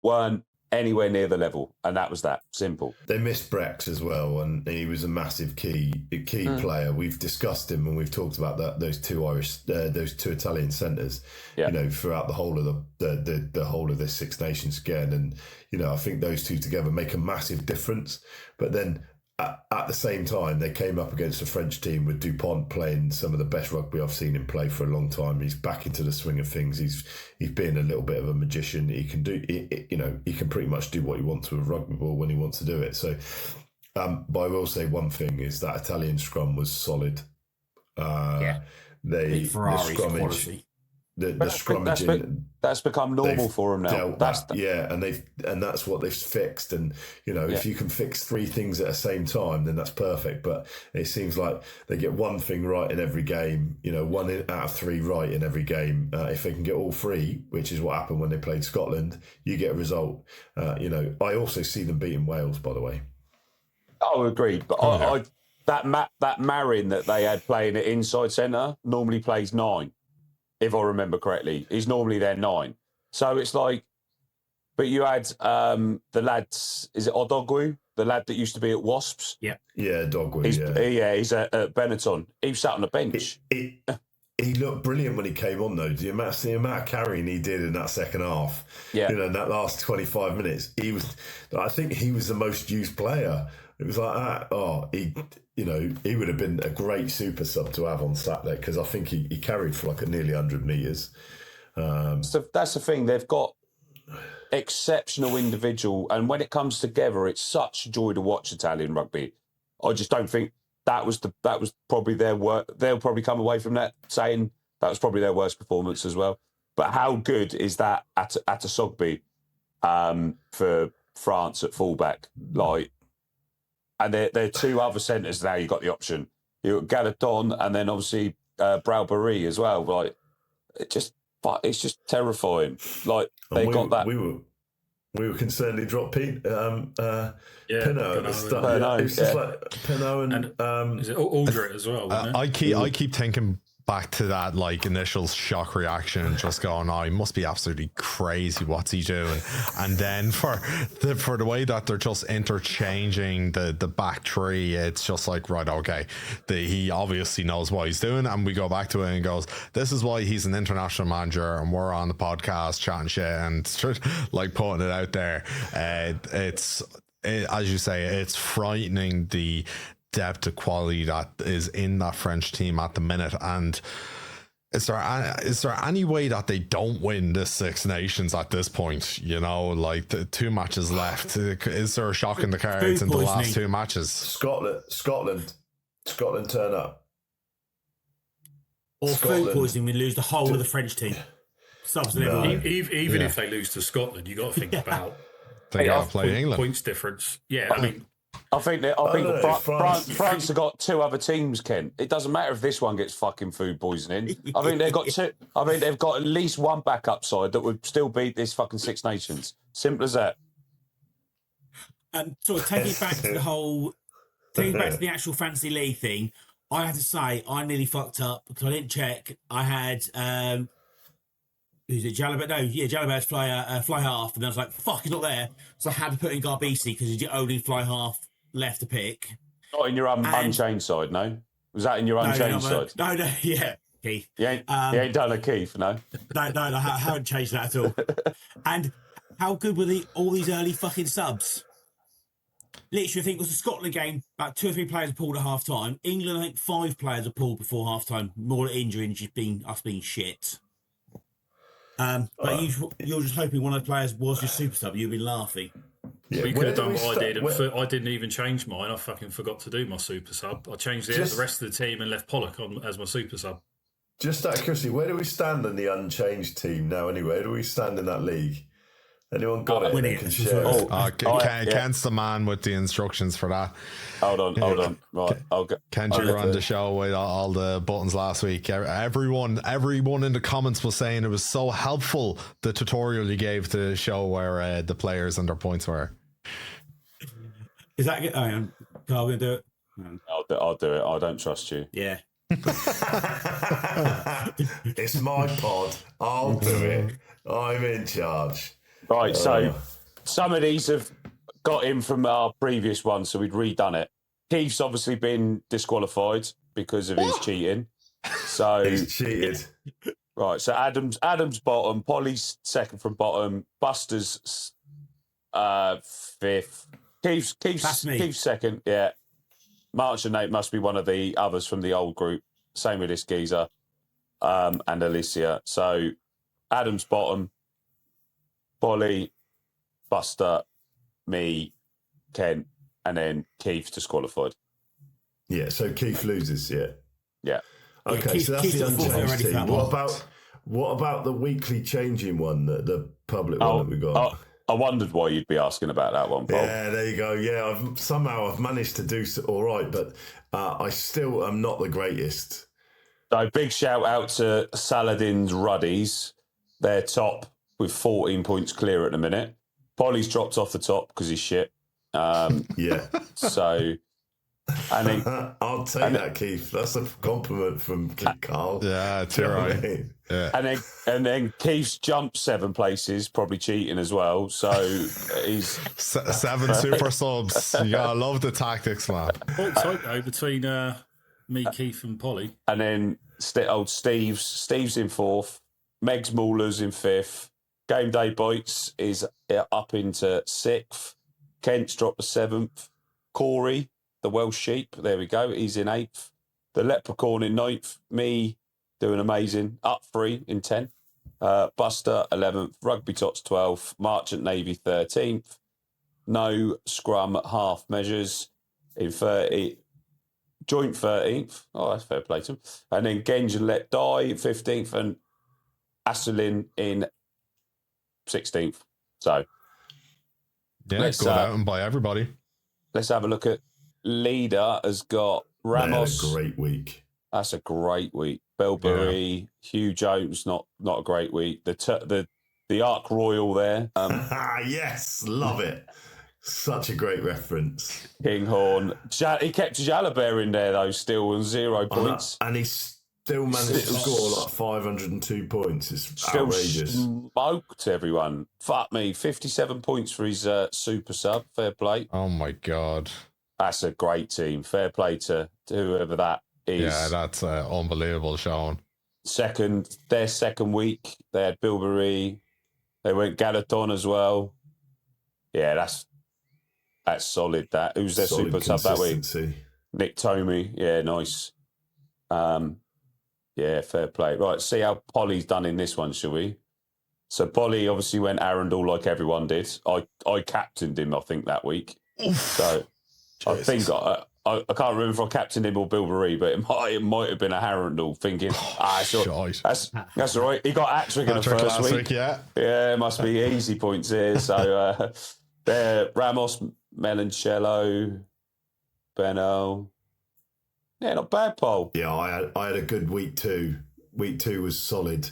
weren't anywhere near the level, and that was that simple. They missed Brex as well, and he was a massive key player. We've discussed him and we've talked about those two Italian centres, throughout the whole of the whole of this Six Nations again. And I think those two together make a massive difference. But then at the same time, they came up against a French team with Dupont playing some of the best rugby I've seen him play for a long time. He's back into the swing of things. He's been a little bit of a magician. He can do, he can pretty much do what he wants with a rugby ball when he wants to do it. So, but I will say one thing is that Italian scrum was solid. The scrummage. The scrummaging that's become normal for them now. And that's what they've fixed. And if you can fix 3 things at the same time, then that's perfect. But it seems like they get one thing right in every game. 1 out of 3 right in every game. If they can get all 3, which is what happened when they played Scotland, you get a result. I also see them beating Wales, by the way. Oh, agreed. But that Marin that they had playing at inside centre normally plays 9. If I remember correctly, he's normally there 9. So it's like, but you had the lads, is it Odogwu, the lad that used to be at Wasps? Yeah. Yeah, Odogwu, he's at Benetton. He sat on the bench. He looked brilliant when he came on, though. The amount of carrying he did in that second half, in that last 25 minutes, I think he was the most used player. It was like that. He would have been a great super sub to have on Saturday because I think he carried for like nearly 100 metres. So that's the thing. They've got exceptional individual, and when it comes together, it's such a joy to watch Italian rugby. I just don't think that was probably their work. They'll probably come away from that saying that was probably their worst performance as well. But how good is that at a Sogby for France at fullback. Like, and they're two other centres now. You've got the option. You've got Gallaton and then obviously Browbury as well. Like, it's just terrifying. Like, they got that. We were concerned he dropped Pete. Pinot at the start. Pinot, It's just like Pinot and is it Aldred as well? I keep thinking back to that like initial shock reaction and just going, oh, he must be absolutely crazy. What's he doing? And then for the way that they're just interchanging the back three, it's just like, right, okay, he obviously knows what he's doing. And we go back to it and goes, this is why he's an international manager and we're on the podcast chatting shit and like putting it out there. As you say, it's frightening the depth of quality that is in that French team at the minute. And is there any way that they don't win this Six Nations at this point? You know, like the 2 matches left. Is there a shock in the cards in the last 2 matches? Scotland turn up. Or food poisoning, we lose the whole of the French team. Subs and everyone. Even if they lose to Scotland, you got to think about they got to play England. Points difference. Yeah, I mean. I think France have got 2 other teams, Ken. It doesn't matter if this one gets fucking food poisoning. I think they've got 2. I mean, they've got at least one backup side that would still beat this fucking Six Nations. Simple as that. Sort of taking back to the actual fantasy league thing, I have to say I nearly fucked up because I didn't check. I had who's it? Jalabert? No, yeah, Jalabert's fly half, and I was like, fuck, he's not there. So I had to put in Garbisi because he's the only fly half left to pick. Not in your Unchanged side, no? Was that in your Unchanged side? No, yeah, Keith. You ain't done a Keith, no? No, I haven't changed that at all. And how good were all these early fucking subs? Literally, I think it was the Scotland game, about 2 or 3 players pulled at half time. England, I think 5 players are pulled before half time, more injury and just being shit. But you're just hoping one of the players was your super sub. You've been laughing. Yeah, we could have done what I did. I didn't even change mine. I fucking forgot to do my super sub. I changed the rest of the team and left Pollock on as my super sub. Just out of curiosity, where do we stand in the Unchanged team now anyway? Where do we stand in that league? Anyone got it? Winning can share. Kent's the man with the instructions for that. Hold on. Right, Kent, you were on the show with all the buttons last week. Everyone in the comments was saying it was so helpful, the tutorial you gave to show where the players and their points were. Is that good? I'm going to do it. I'll do it. I don't trust you. Yeah. It's my pod. I'll do it. I'm in charge. Right, so some of these have got in from our previous one, so we'd redone it. Keith's obviously been disqualified because of his cheating. So he's cheated. Right, so Adam's bottom, Polly's second from bottom, Buster's 5th, Keith's second, yeah. March and Nate must be one of the others from the old group. Same with this geezer and Alicia. So Adam's bottom, Polly, Buster, me, Kent, and then Keith disqualified. Yeah, so Keith loses, yeah. Yeah. Okay, Keith, so that's Keith the Unchanged team. What about the weekly changing one, the public one that we got? I wondered why you'd be asking about that one, Paul. Yeah, there you go. Yeah, I've managed to do all right, but I still am not the greatest. So big shout out to Saladin's Ruddies. They're top with 14 points clear at the minute. Polly's dropped off the top because he's shit. Yeah. So, and then I'll take that, Keith. That's a compliment from Carl. Yeah, it's right. I mean? Yeah. And then Keith's jumped 7 places, probably cheating as well. So he's 7 super subs. You gotta love the tactics, man. Quite tight though between me, Keith, and Polly. And then old Steve's in 4th. Meg's Mauler's in 5th. Game Day Bites is up into 6th. Kent's dropped to 7th. Corey, the Welsh Sheep, there we go. He's in 8th. The Leprechaun in 9th. Me doing amazing. Up 3 in 10th. Buster 11th. Rugby Tots 12th. Merchant Navy 13th. No Scrum half measures in 30. Joint 13th. Oh, that's fair play to him. And then Genj and Let Die 15th. And Asselin in 16th. So Yeah, Let's, go out and buy everybody. Let's have a look at Leader has got Ramos. They had a great week. That's a great week. Belbury, Hugh Jones, not a great week. The Arc Royal there. Yes, love it. Such a great reference. Kinghorn. He kept Jalabert in there, though, still, on 0 points. And he still managed to score like 502 points. It's Still outrageous. smoked everyone. Fuck me. 57 points for his super sub. Fair play. Oh my God. That's a great team. Fair play to whoever that is. Yeah, that's unbelievable, Sean. Their second week, they had Bilberry. They went Galaton as well. Yeah, that's solid. That who's their Solid super sub that week? consistency. Nick Tomey. Yeah, nice. Yeah, fair play. Right, see how Polly's done in this one, shall we? So Polly obviously went Arundel like everyone did. I captained him, I think, that week. So I think I can't remember if I captained him or Bilberry, but it might have been a Arundel thinking, that's all right. He got hat-trick in the first week. Yeah, it must be easy points here. So there, Ramos, Melancello, Benno. Yeah, not bad, Paul. Yeah, I had a good week 2. Week 2 was solid.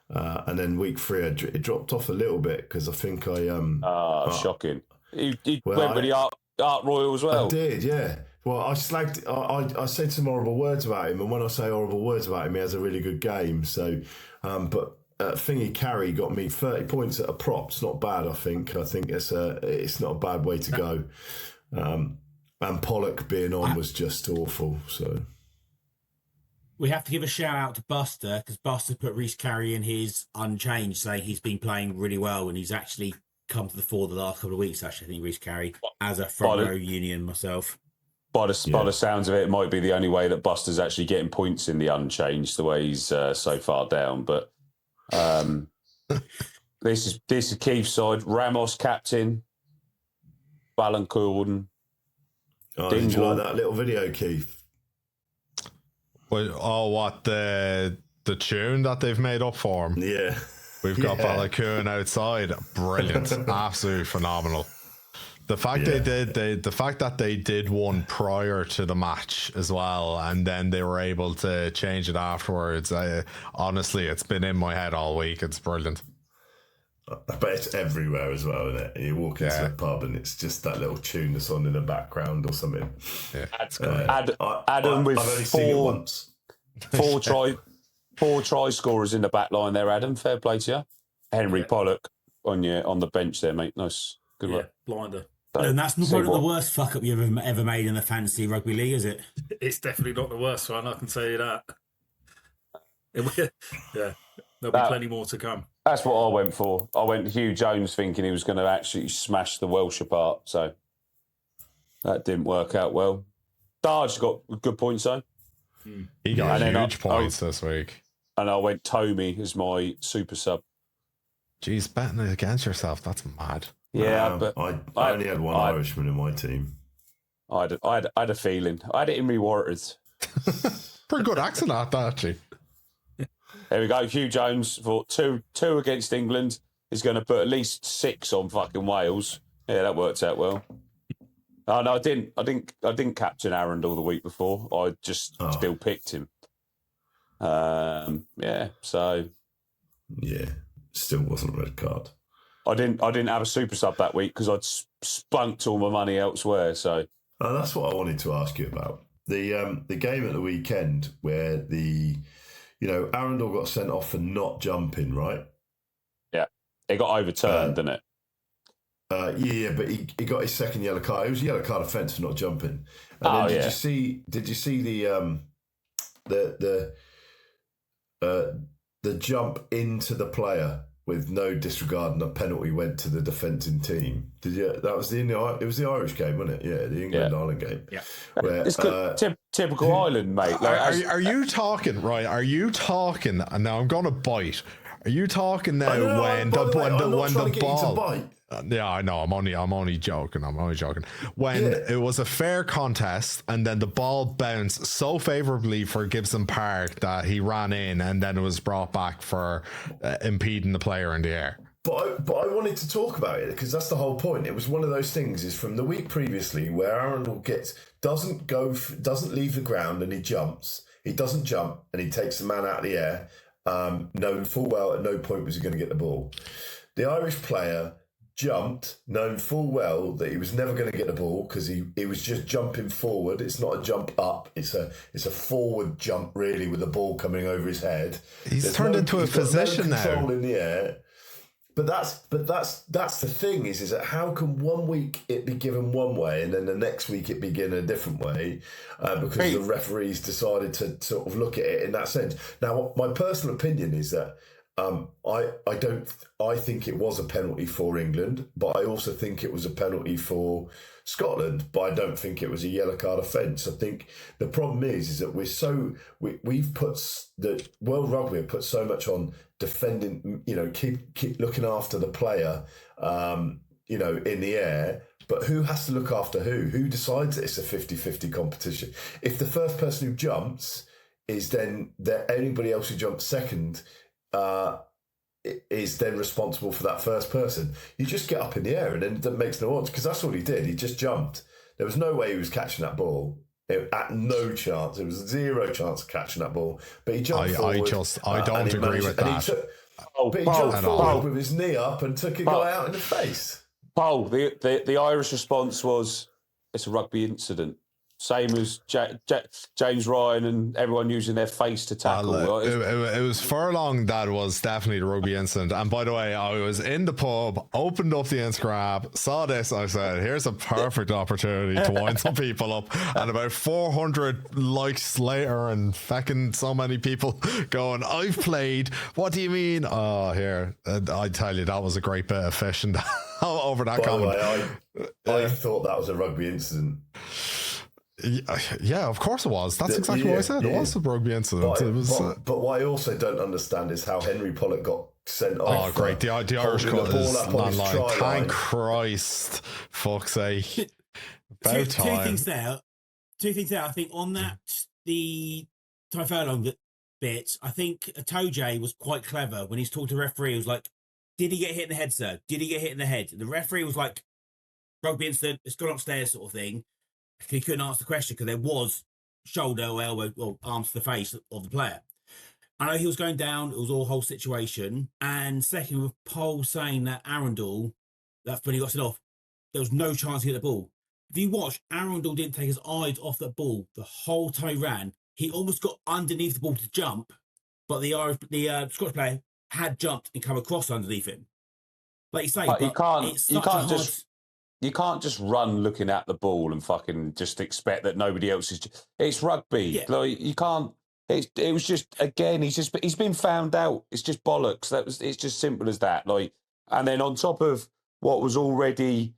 And then week 3, it dropped off a little bit because I think I... shocking. He went with the Art Royal as well. I did, yeah. Well, I said some horrible words about him, and when I say horrible words about him, he has a really good game. So, but Thingy Carry got me 30 points at a prop. It's not bad, I think. I think it's not a bad way to go. And Pollock being on was just awful. So we have to give a shout out to Buster because Buster put Reece Carey in his Unchanged, saying he's been playing really well and he's actually come to the fore the last couple of weeks. Actually, I think Reece Carey as a front row union myself. By the sounds of it, it might be the only way that Buster's actually getting points in the Unchanged, the way he's so far down. But this is Keith's side. Ramos captain, Ballancourt. Oh, did you like that little video, Keith? Well, what the tune that they've made up for him? Yeah, we've got Ballancourt outside. Brilliant, absolutely phenomenal. The fact that they did one prior to the match as well, and then they were able to change it afterwards. Honestly, it's been in my head all week. It's brilliant. But it's everywhere as well, isn't it? You walk into a pub and it's just that little tune that's on in the background or something. Yeah, Adam with I've only seen it once. four try scorers in the back line there, Adam. Fair play to you. Henry Pollock on the bench there, mate. Nice. Good work. Blinder. And that's not the worst fuck up you've ever made in the fantasy rugby league, is it? It's definitely not the worst one, I can tell you that. Yeah, there'll be plenty more to come. That's what I went for. I went Hugh Jones thinking he was going to actually smash the Welsh apart, so that didn't work out well. Darge got good points though. He got huge points this week. And I went Tomey as my super sub. Jeez, betting against yourself, that's mad. Yeah, but I only had one Irishman in my team. I had a feeling. I had it in me waters. Pretty good accent at that, actually. There we go. Hugh Jones for two against England is going to put at least 6 on fucking Wales. Yeah, that worked out well. Oh no, I didn't captain Arundel the week before. I just still picked him. Yeah, so still wasn't a red card. I didn't have a super sub that week because I'd spunked all my money elsewhere. So that's what I wanted to ask you about the game at the weekend where Arundel got sent off for not jumping, right? Yeah, it got overturned, didn't it? Yeah, but he got his second yellow card. It was a yellow card offence for not jumping. And then did you see the jump into the player with no disregard and a penalty went to the defending team? Did you? That was it was the Irish game, wasn't it? Yeah, the England-Ireland game. Yeah, where, it's typical Ireland, mate. Are you talking right? Are you talking? Now I'm gonna bite. Are you talking now when the ball? Yeah, I know. I'm only joking. When it was a fair contest, and then the ball bounced so favourably for Gibson Park that he ran in, and then it was brought back for impeding the player in the air. But I wanted to talk about it because that's the whole point. It was one of those things is from the week previously where Arundel doesn't leave the ground and he jumps. He doesn't jump and he takes the man out of the air, knowing full well at no point was he going to get the ball. The Irish player jumped, knowing full well that he was never going to get the ball because he was just jumping forward. It's not a jump up; it's a forward jump really with the ball coming over his head. He's turned into a physician now. Control in the air. But that's the thing is that how can 1 week it be given one way and then the next week it be given a different way because the referees decided to sort of look at it in that sense. Now, my personal opinion is that I think it was a penalty for England, but I also think it was a penalty for Scotland, but I don't think it was a yellow card offence. I think the problem is that we've put the World Rugby have put so much on defending, keep looking after the player, in the air. But who has to look after who? Who decides that it's a 50-50 competition? If the first person who jumps is then anybody else who jumps second, is then responsible for that first person. You just get up in the air and then that makes no odds because that's all he did. He just jumped. There was no way he was catching that ball. At no chance. It was zero chance of catching that ball. But he jumped forward. I don't agree with that. But he jumped forward with his knee up and took a guy out in the face. Paul, the Irish response was, it's a rugby incident. Same as James Ryan and everyone using their face to tackle. It was furlong that was definitely the rugby incident. And by the way, I was in the pub, opened up the Instagram, saw this, I said, here's a perfect opportunity to wind some people up. And about 400 likes later and fucking so many people going, I've played, what do you mean? Oh, here, I tell you, that was a great bit of fishing over that comment. I thought that was a rugby incident. Yeah, of course it was. That's exactly what I said. It was a rugby incident. But what I also don't understand is how Henry Pollock got sent off. Oh, great. The Irish got his landline. Thank Christ. Fuck's sake. Two things there. I think on that, the Ty Furlong bit, I think Toje was quite clever when he's talked to the referee. He was like, did he get hit in the head, sir? Did he get hit in the head? The referee was like, rugby incident, it's gone upstairs sort of thing. He couldn't answer the question because there was shoulder or elbow or arm to the face of the player. I know he was going down. It was all whole situation. And second, with Paul saying that Arundel, that's when he got sent off, there was no chance to get the ball. If you watch, Arundel didn't take his eyes off that ball the whole time he ran. He almost got underneath the ball to jump, but the Scottish player had jumped and come across underneath him. Like you say, you can't just run looking at the ball and fucking just expect that nobody else is. It's rugby. Yeah. Like you can't. It was just again. He's been found out. It's just bollocks. It's just simple as that. Like, and then on top of what was already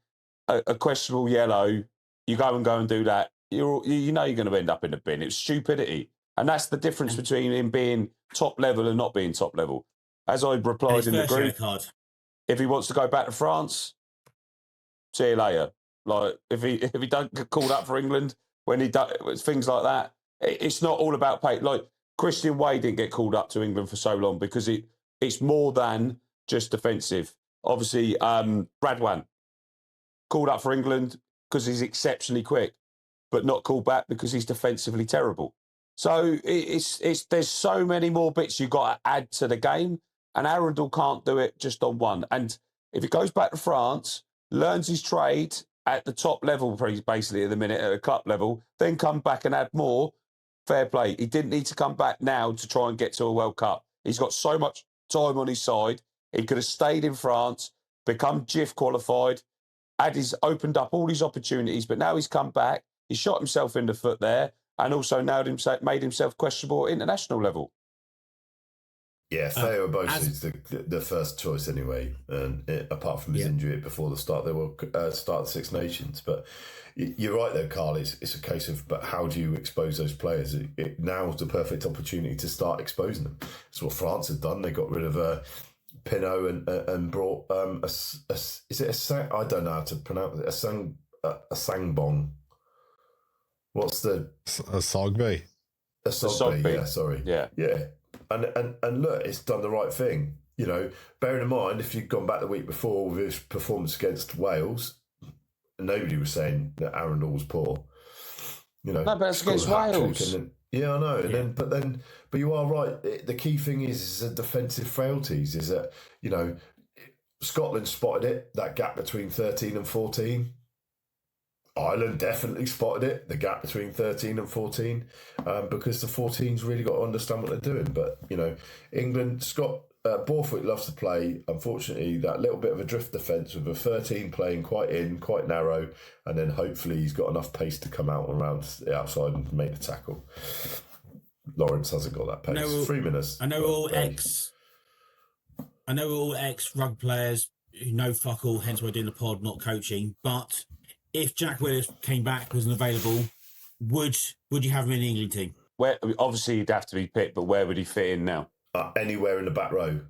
a questionable yellow, you go and do that. You're going to end up in the bin. It's stupidity, and that's the difference between him being top level and not being top level. As I replied in the group, if he wants to go back to France, see you later. Like if he don't get called up for England when he does things like that, it's not all about pay. Like Christian Wade didn't get called up to England for so long because it's more than just defensive. Obviously, Radwan called up for England because he's exceptionally quick, but not called back because he's defensively terrible. So there's so many more bits you've got to add to the game, and Arundel can't do it just on one. And if he goes back to France, learns his trade at the top level, basically at the minute, at a club level, then come back and add more, fair play. He didn't need to come back now to try and get to a World Cup. He's got so much time on his side. He could have stayed in France, become GIF qualified, opened up all these opportunities, but now he's come back. He shot himself in the foot there and also made himself questionable at international level. Yeah, Theo Bosa is the first choice anyway, and apart from his injury before the start, they will start the Six Nations. But you're right though, Carl. It's a case of, but how do you expose those players? Now's the perfect opportunity to start exposing them. That's what France have done. They got rid of Pinot and brought is it I don't know how to pronounce it. A Sangbong. What's the Sogbe? A Sogbe. Yeah, sorry. Yeah. And look, it's done the right thing. you know, bearing in mind, if you'd gone back the week before with his performance against Wales, nobody was saying that Arundel was poor. You know, No, but it's against Wales. Yeah, I know. And but you are right. The key thing is the defensive frailties. Is that, you know, Scotland spotted it, that gap between 13 and 14. Ireland definitely spotted it, the gap between 13 and 14, because the 14's really got to understand what they're doing. But, you know, England, Borthwick loves to play, unfortunately, that little bit of a drift defence with a 13 playing quite narrow, and then hopefully he's got enough pace to come out around the outside and make the tackle. Lawrence hasn't got that pace. 3 minutes. I know all ex-rugby players who know fuck all, hence why we're doing the pod, not coaching. But if Jack Willis came back, wasn't available, would you have him in the England team? Where obviously he'd have to be picked, but where would he fit in now? Anywhere in the back row.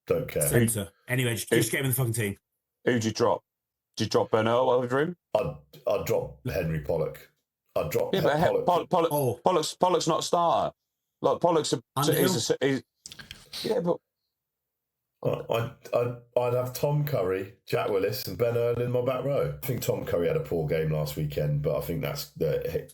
Don't care. Centre. Anyway, just get him in the fucking team. Who'd you drop? Did you drop Bernal over him? I'd drop Henry Pollock. I'd drop Pollock. Pollock's not a starter. Like Pollock's yeah, but I'd have Tom Curry, Jack Willis, and Ben Earl in my back row. I think Tom Curry had a poor game last weekend, but I think that's the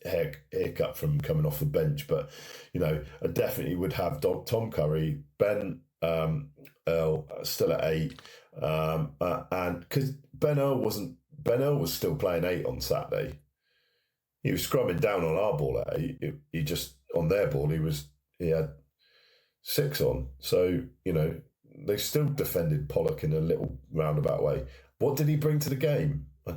haircut from coming off the bench. But, you know, I definitely would have Tom Curry, Ben Earl still at 8, and because Ben Earl was still playing 8 on Saturday. He was scrumming down on our ball at 8. He just on their ball he had 6 on. So, you know, they still defended Pollock in a little roundabout way. What did he bring to the game? I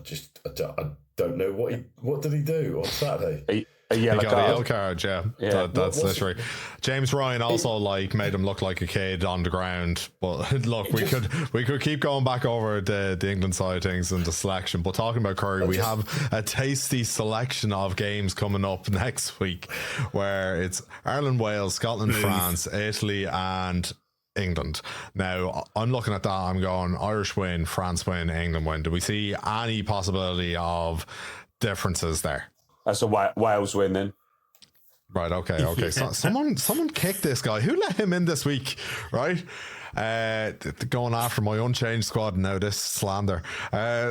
don't know what did he do on Saturday? A yellow card, yeah. That's literally. James Ryan also made him look like a kid on the ground. But look, we could keep going back over the England side of things and the selection. But talking about Curry, we have a tasty selection of games coming up next week, where it's Ireland, Wales, Scotland, France, Italy, and England. Now, I'm looking at that, I'm going Irish win, France win, England win. Do we see any possibility of differences there? That's a Wales win then. Right, okay. So someone kicked this guy. Who let him in this week, right? Going after my Unchanged squad now, this slander.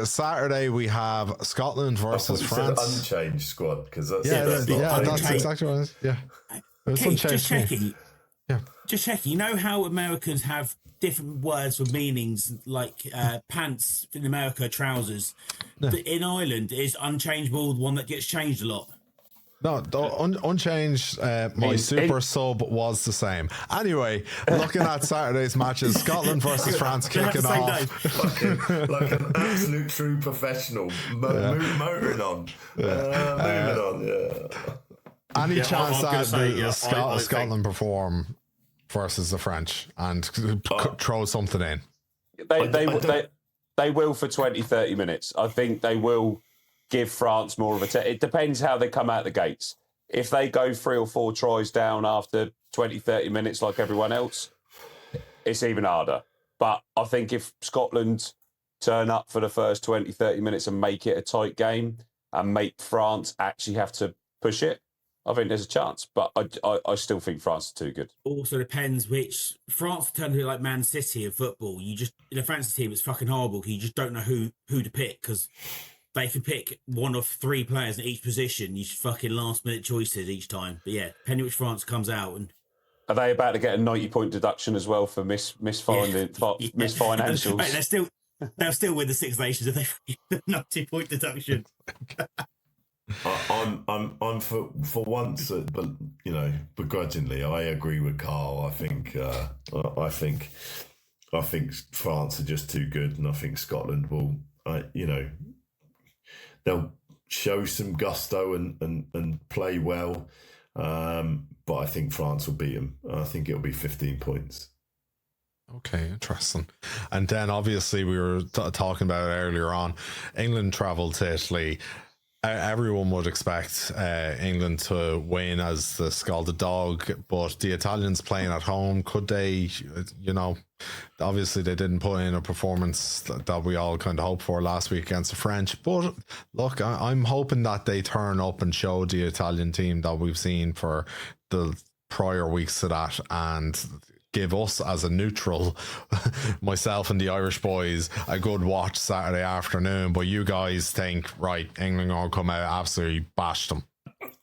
Saturday we have Scotland versus France. Unchanged squad, because that's that's exactly what it is. Yeah. It was Unchanged. Just checking. Yeah. Just checking. You know how Americans have different words for meanings, like pants in America, trousers. No. In Ireland, is unchangeable the one that gets changed a lot? No, Unchanged, my super sub was the same. Anyway, looking at Saturday's matches, Scotland versus France kicking off. like an absolute true professional. Motoring on. Moving on, yeah. Any chance that Scotland perform versus the French and throw something in? They will for 20, 30 minutes. I think they will give France more of a it depends how they come out the gates. If they go 3 or 4 tries down after 20, 30 minutes like everyone else, it's even harder. But I think if Scotland turn up for the first 20, 30 minutes and make it a tight game and make France actually have to push it, I think there's a chance, but I still think France is too good. Also depends which France turn to like Man City in football. You just in a fantasy team, it's fucking horrible. You just don't know who to pick because they can pick one of 3 players in each position. You fucking last minute choices each time. But yeah, depending which France comes out. And are they about to get a 90-point deduction as well for misfinancials? Mate, they'll still win the Six Nations if they get a 90-point deduction. I'm for once, but you know, begrudgingly, I agree with Carl. I think France are just too good, and I think Scotland will, they'll show some gusto and play well, but I think France will beat them. I think it'll be 15 points. Okay, interesting. And then obviously we were talking about it earlier on. England travelled to Italy. Everyone would expect England to win as the scalded dog, but the Italians playing at home, could they, obviously they didn't put in a performance that we all kind of hoped for last week against the French, but look, I'm hoping that they turn up and show the Italian team that we've seen for the prior weeks to that, and give us as a neutral, myself and the Irish boys, a good watch Saturday afternoon. But you guys think, right, England will come out, absolutely bash them.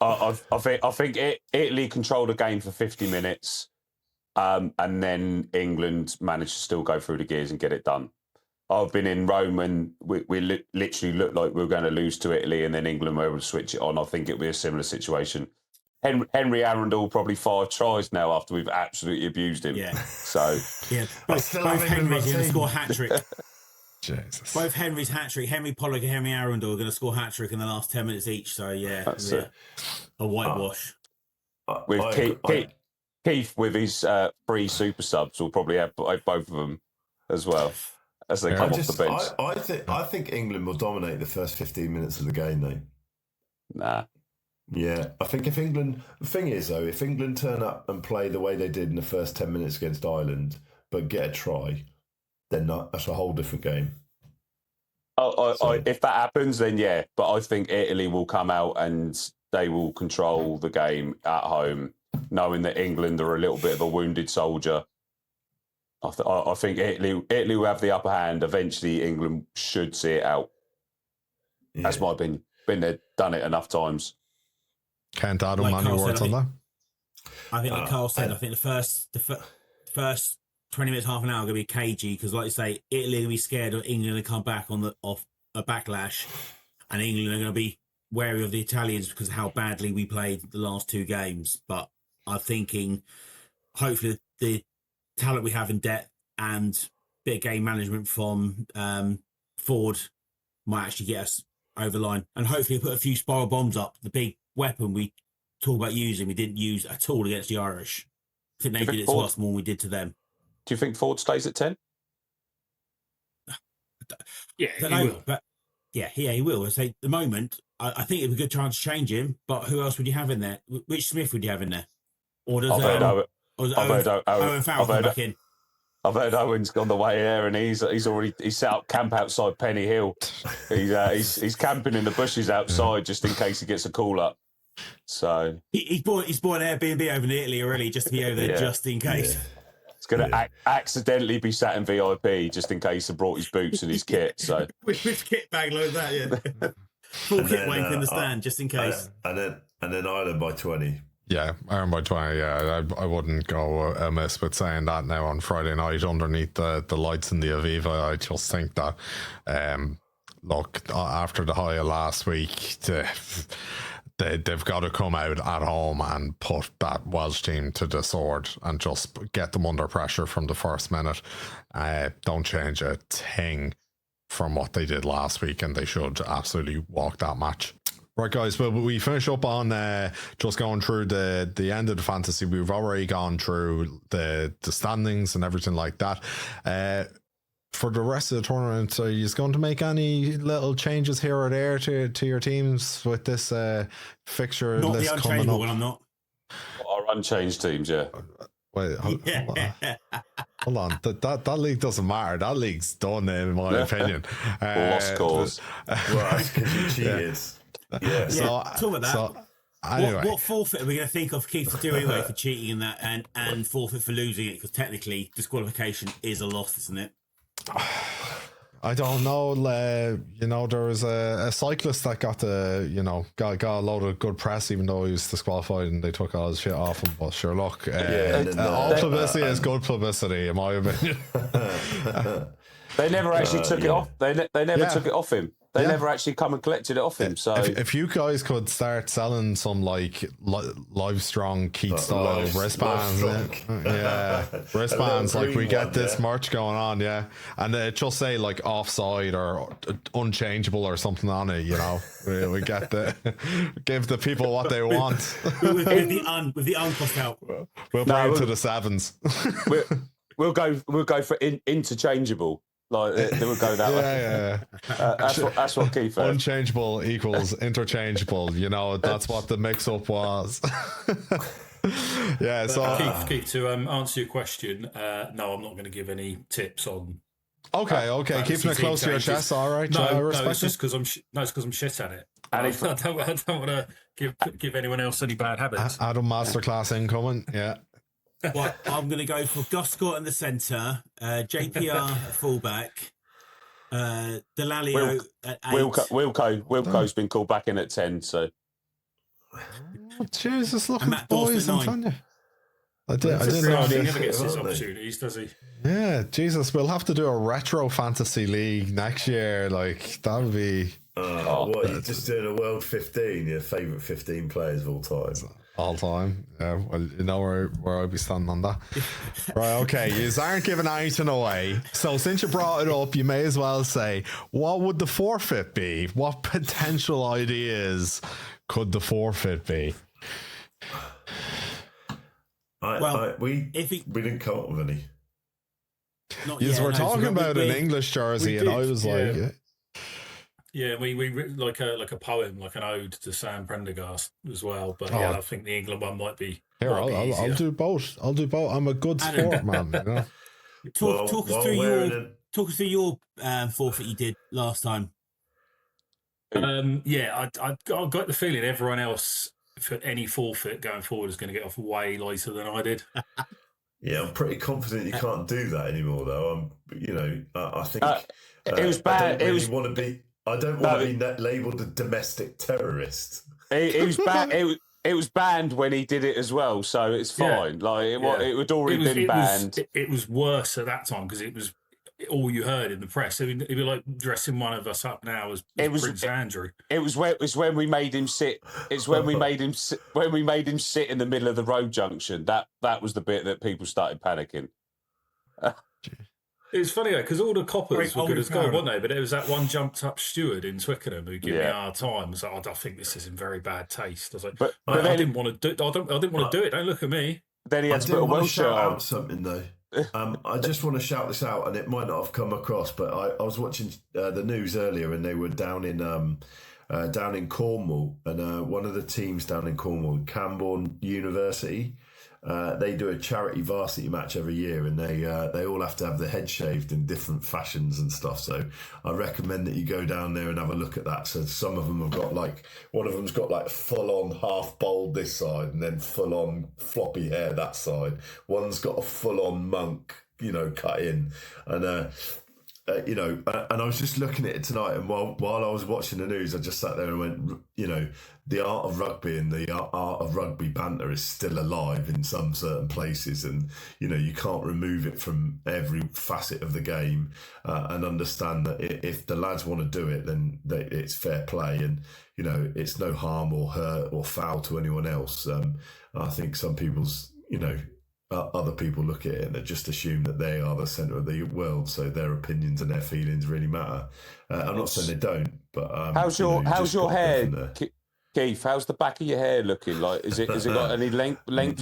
I think Italy controlled the game for 50 minutes, and then England managed to still go through the gears and get it done. I've been in Rome and we literally looked like we were going to lose to Italy, and then England were able to switch it on. I think it'll be a similar situation. Henry Arundel probably 5 tries now after we've absolutely abused him. Yeah. So yeah, both Henry's going to score a hat trick. Jesus. Both Henry's hat trick, Henry Pollock and Henry Arundel are going to score hat trick in the last 10 minutes each. So a whitewash. With Keith with his 3 super subs will probably have both of them as well as they come off the bench. I think England will dominate the first 15 minutes of the game, though. Nah. Yeah, I think if England... The thing is, though, if England turn up and play the way they did in the first 10 minutes against Ireland, but get a try, then that's a whole different game. If that happens, then yeah. But I think Italy will come out and they will control the game at home, knowing that England are a little bit of a wounded soldier. I think Italy will have the upper hand. Eventually, England should see it out. Yeah. That's my opinion. Been there, done it enough times. Can't add on any words on that. I think, like Carl said, I think the first 20 minutes, half an hour are going to be cagey because, like you say, Italy are going to be scared of England to come back off a backlash, and England are going to be wary of the Italians because of how badly we played the last 2 games. But I'm thinking, hopefully, the talent we have in depth and bit of game management from Ford might actually get us over the line, and hopefully put a few spiral bombs up. The big weapon we talk about using, we didn't use at all against the Irish. I think they did it to us more than we did to them. Do you think Ford stays at 10? Yeah, he will. But he will. So at the moment, I think it'd be a good chance to change him. But who else would you have in there? Which Smith would you have in there? Or does Owen Farrell come back in? I've heard Owen's on the way there, and he's set up camp outside Penny Hill. He's camping in the bushes outside just in case he gets a call up. So he's bought an Airbnb over in Italy already, just to be over there, just in case. Yeah. He's going to accidentally be sat in VIP just in case he brought his boots and his kit. So with kit bag like that, yeah. Full kit weight in the stand, just in case. And then Ireland by 20. Yeah, Ireland by 20, yeah. I wouldn't go amiss with saying that now on Friday night underneath the lights in the Aviva. I just think that, look, after the high of last week, they've got to come out at home and put that Welsh team to the sword and just get them under pressure from the first minute. Don't change a thing from what they did last week, and they should absolutely walk that match. Right, guys, well, we finish up on just going through the end of the fantasy. We've already gone through the standings and everything like that. For the rest of the tournament, are you going to make any little changes here or there to your teams with this fixture not list the coming Unchanged up? one, I'm not. Our Unchanged teams, yeah. Wait, hold on. That league doesn't matter. That league's done, in my opinion. Lost cause. Well, because you cheated. Yeah. Talk about that. So, anyway. What forfeit are we going to think of Keith to do anyway for cheating in that, and forfeit for losing it? Because technically, disqualification is a loss, isn't it? I don't know. There was a cyclist that got a load of good press, even though he was disqualified, and they took all his shit off him. But sure, look, all publicity is good publicity, in my opinion. They never actually took it off. They never took it off him. They never actually come and collected it off him. So if you guys could start selling some like Live Strong Keith style wristbands, wristbands, like we get this merch going on, and it just say like offside or unchangeable or something on it. We get give the people what they want. with the uncrossed out. We'll bring it to the sevens. we'll go for interchangeable. Like they would go that way. That's what Keith had. Unchangeable equals interchangeable. That's what the mix-up was. So Keith, to answer your question, no, I'm not going to give any tips on. Okay, keeping it close to your chest. All right, no, it's just because I'm shit at it. And I don't want to give anyone else any bad habits. Adam masterclass incoming. Yeah. Well, I'm going to go for Goscott in the centre, JPR at fullback, Delalio at 8. Wilco's been called back in at 10, so. Oh, Jesus, look And at Matt the Dawson boys, at I'm 9. telling you. I didn't He know never this. gets his aren't they? opportunities, does he? Yeah, Jesus, we'll have to do a retro fantasy league next year. Like, that would be What, you're just doing a World 15, your favourite 15 players of all time? all time. Yeah, well, you know where I'd be standing on that. Right, okay, you aren't giving anything away. So since you brought it up, you may as well say, what would the forfeit be? What potential ideas could the forfeit be? We didn't come up with any. Yes, we're talking about an English jersey, and I was like, Yeah, we written like a poem, like an ode to Sam Prendergast as well. But yeah, I think the England one might be. here, I'll do both. I'll do both. I'm a good sport, man. You know? Talk us through your forfeit you did last time. Yeah, I got the feeling everyone else for any forfeit going forward is going to get off way later than I did. Yeah, I'm pretty confident you can't do that anymore, though. I think it was bad. I don't want to be labelled a domestic terrorist. It was bad. It was banned when he did it as well, so it's fine. Yeah. Like it had already been banned. It was worse at that time because it was all you heard in the press. I mean, it'd be like dressing one of us up now as Prince Andrew. It was when we made him sit. It's when we made him sit in the middle of the road junction. That was the bit that people started panicking. It's funny though because all the coppers were good as gold, Crowley. weren't they? But it was that one jumped up steward in Twickenham who gave me a hard time. I was like, I think this is in very bad taste. I was like, but I then didn't want to do. I didn't want to do it. Don't look at me. Then he had to put a Welsh shirt shout on. out something though. I just want to shout this out, and it might not have come across, but I was watching the news earlier, and they were down in Cornwall, and one of the teams down in Cornwall, Camborne University, they do a charity varsity match every year, and they all have to have their head shaved in different fashions and stuff. So I recommend that you go down there and have a look at that. So some of them have got one of them's got full on half bald this side, and then full on floppy hair that side. One's got a full on monk, cut in, and. And I was just looking at it tonight, and while I was watching the news, I just sat there and went, the art of rugby and the art of rugby banter is still alive in some certain places, and you can't remove it from every facet of the game, and understand that if the lads want to do it, then it's fair play, and it's no harm or hurt or foul to anyone else. I think some people's other people look at it and they just assume that they are the centre of the world, so their opinions and their feelings really matter. I'm not saying they don't, but How's your hair, Keith? How's the back of your hair looking? Like, is it got any length to it?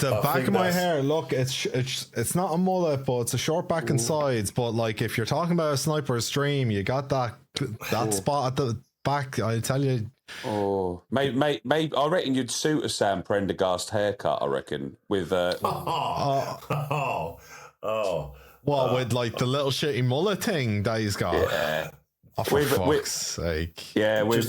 The back of my hair, look, it's not a mullet, but it's a short back and sides. But like, if you're talking about a sniper's stream, you got that spot at the back. I tell you. Oh, maybe I reckon you'd suit a Sam Prendergast haircut. I reckon with with like the little shitty mullet thing that he's got. Yeah. Oh, for fuck's sake. Yeah, with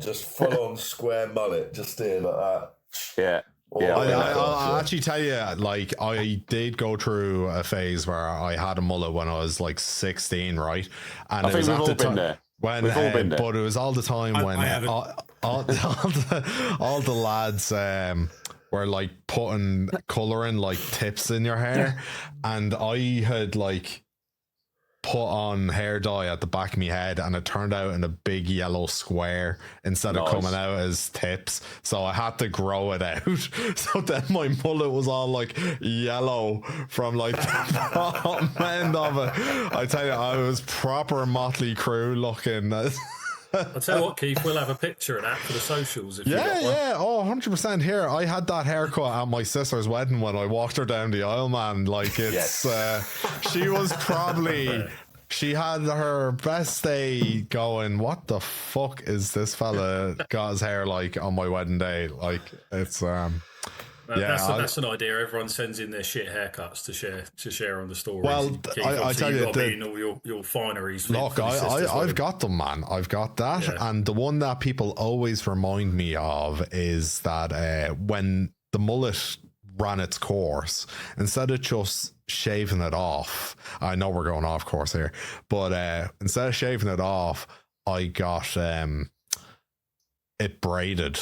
just full on square mullet, just here like that. Yeah. Yeah, I'll actually tell you, like, I did go through a phase where I had a mullet when I was like 16, right? And I think we've all been there. We've all been there. But it was all the time when all the lads were like putting colouring like tips in your hair, and I had like put on hair dye at the back of my head, and it turned out in a big yellow square instead of coming out as tips, so I had to grow it out. So then my mullet was all like yellow from like the bottom end of it. I tell you, I was proper Motley Crue looking. I'll tell you what, Keith, we'll have a picture of that for the socials. If you got one. Oh, 100% here. I had that haircut at my sister's wedding when I walked her down the aisle, man. Like, it's, she was probably, she had her best day going, what the fuck is this fella got his hair like on my wedding day? Like, it's, that's an idea. Everyone sends in their shit haircuts to share on the stories. Well, Keith, I tell you, all your fineries. Look, I've got them, man. I've got that, and the one that people always remind me of is that when the mullet ran its course, instead of just shaving it off, I know we're going off course here, but instead of shaving it off, I got it braided.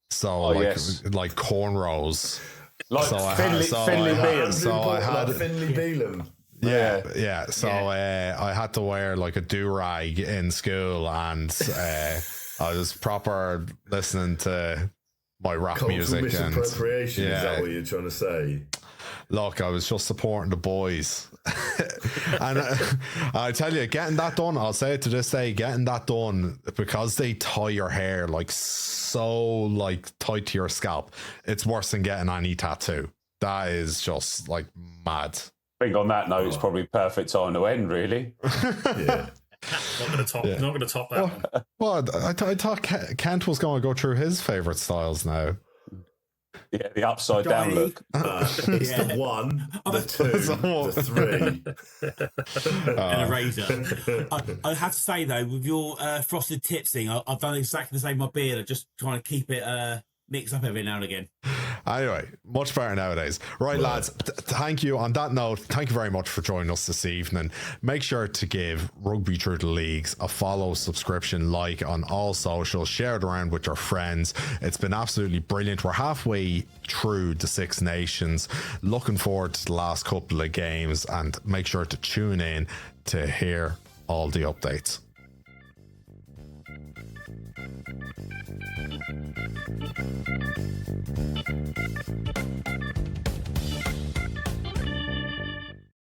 So like cornrows. Like Finley Beam. So I had Finley Beam. Yeah. So I had to wear like a do-rag in school, and I was proper listening to my rap Cultural music. Misappropriation, and is that what you're trying to say? Look, I was just supporting the boys. And I tell you, getting that done, I'll say it to this day, getting that done, because they tie your hair like so like tight to your scalp, it's worse than getting any tattoo. That is just like mad. I think on that note, it's probably perfect time to end, really. Yeah. Not going to top that one. Well, I thought Kent was going to go through his favourite styles now. Yeah, the upside down look. It's the 1, the 2, the 3. And a razor. I have to say though, with your frosted tips thing, I've done exactly the same with my beard. I'm just trying to keep it mixed up every now and again. Anyway, much better nowadays. Right, lads, thank you. On that note, thank you very much for joining us this evening. Make sure to give Rugby Through the Leagues a follow, subscription, like on all socials, share it around with your friends. It's been absolutely brilliant. We're halfway through the Six Nations. Looking forward to the last couple of games, and make sure to tune in to hear all the updates.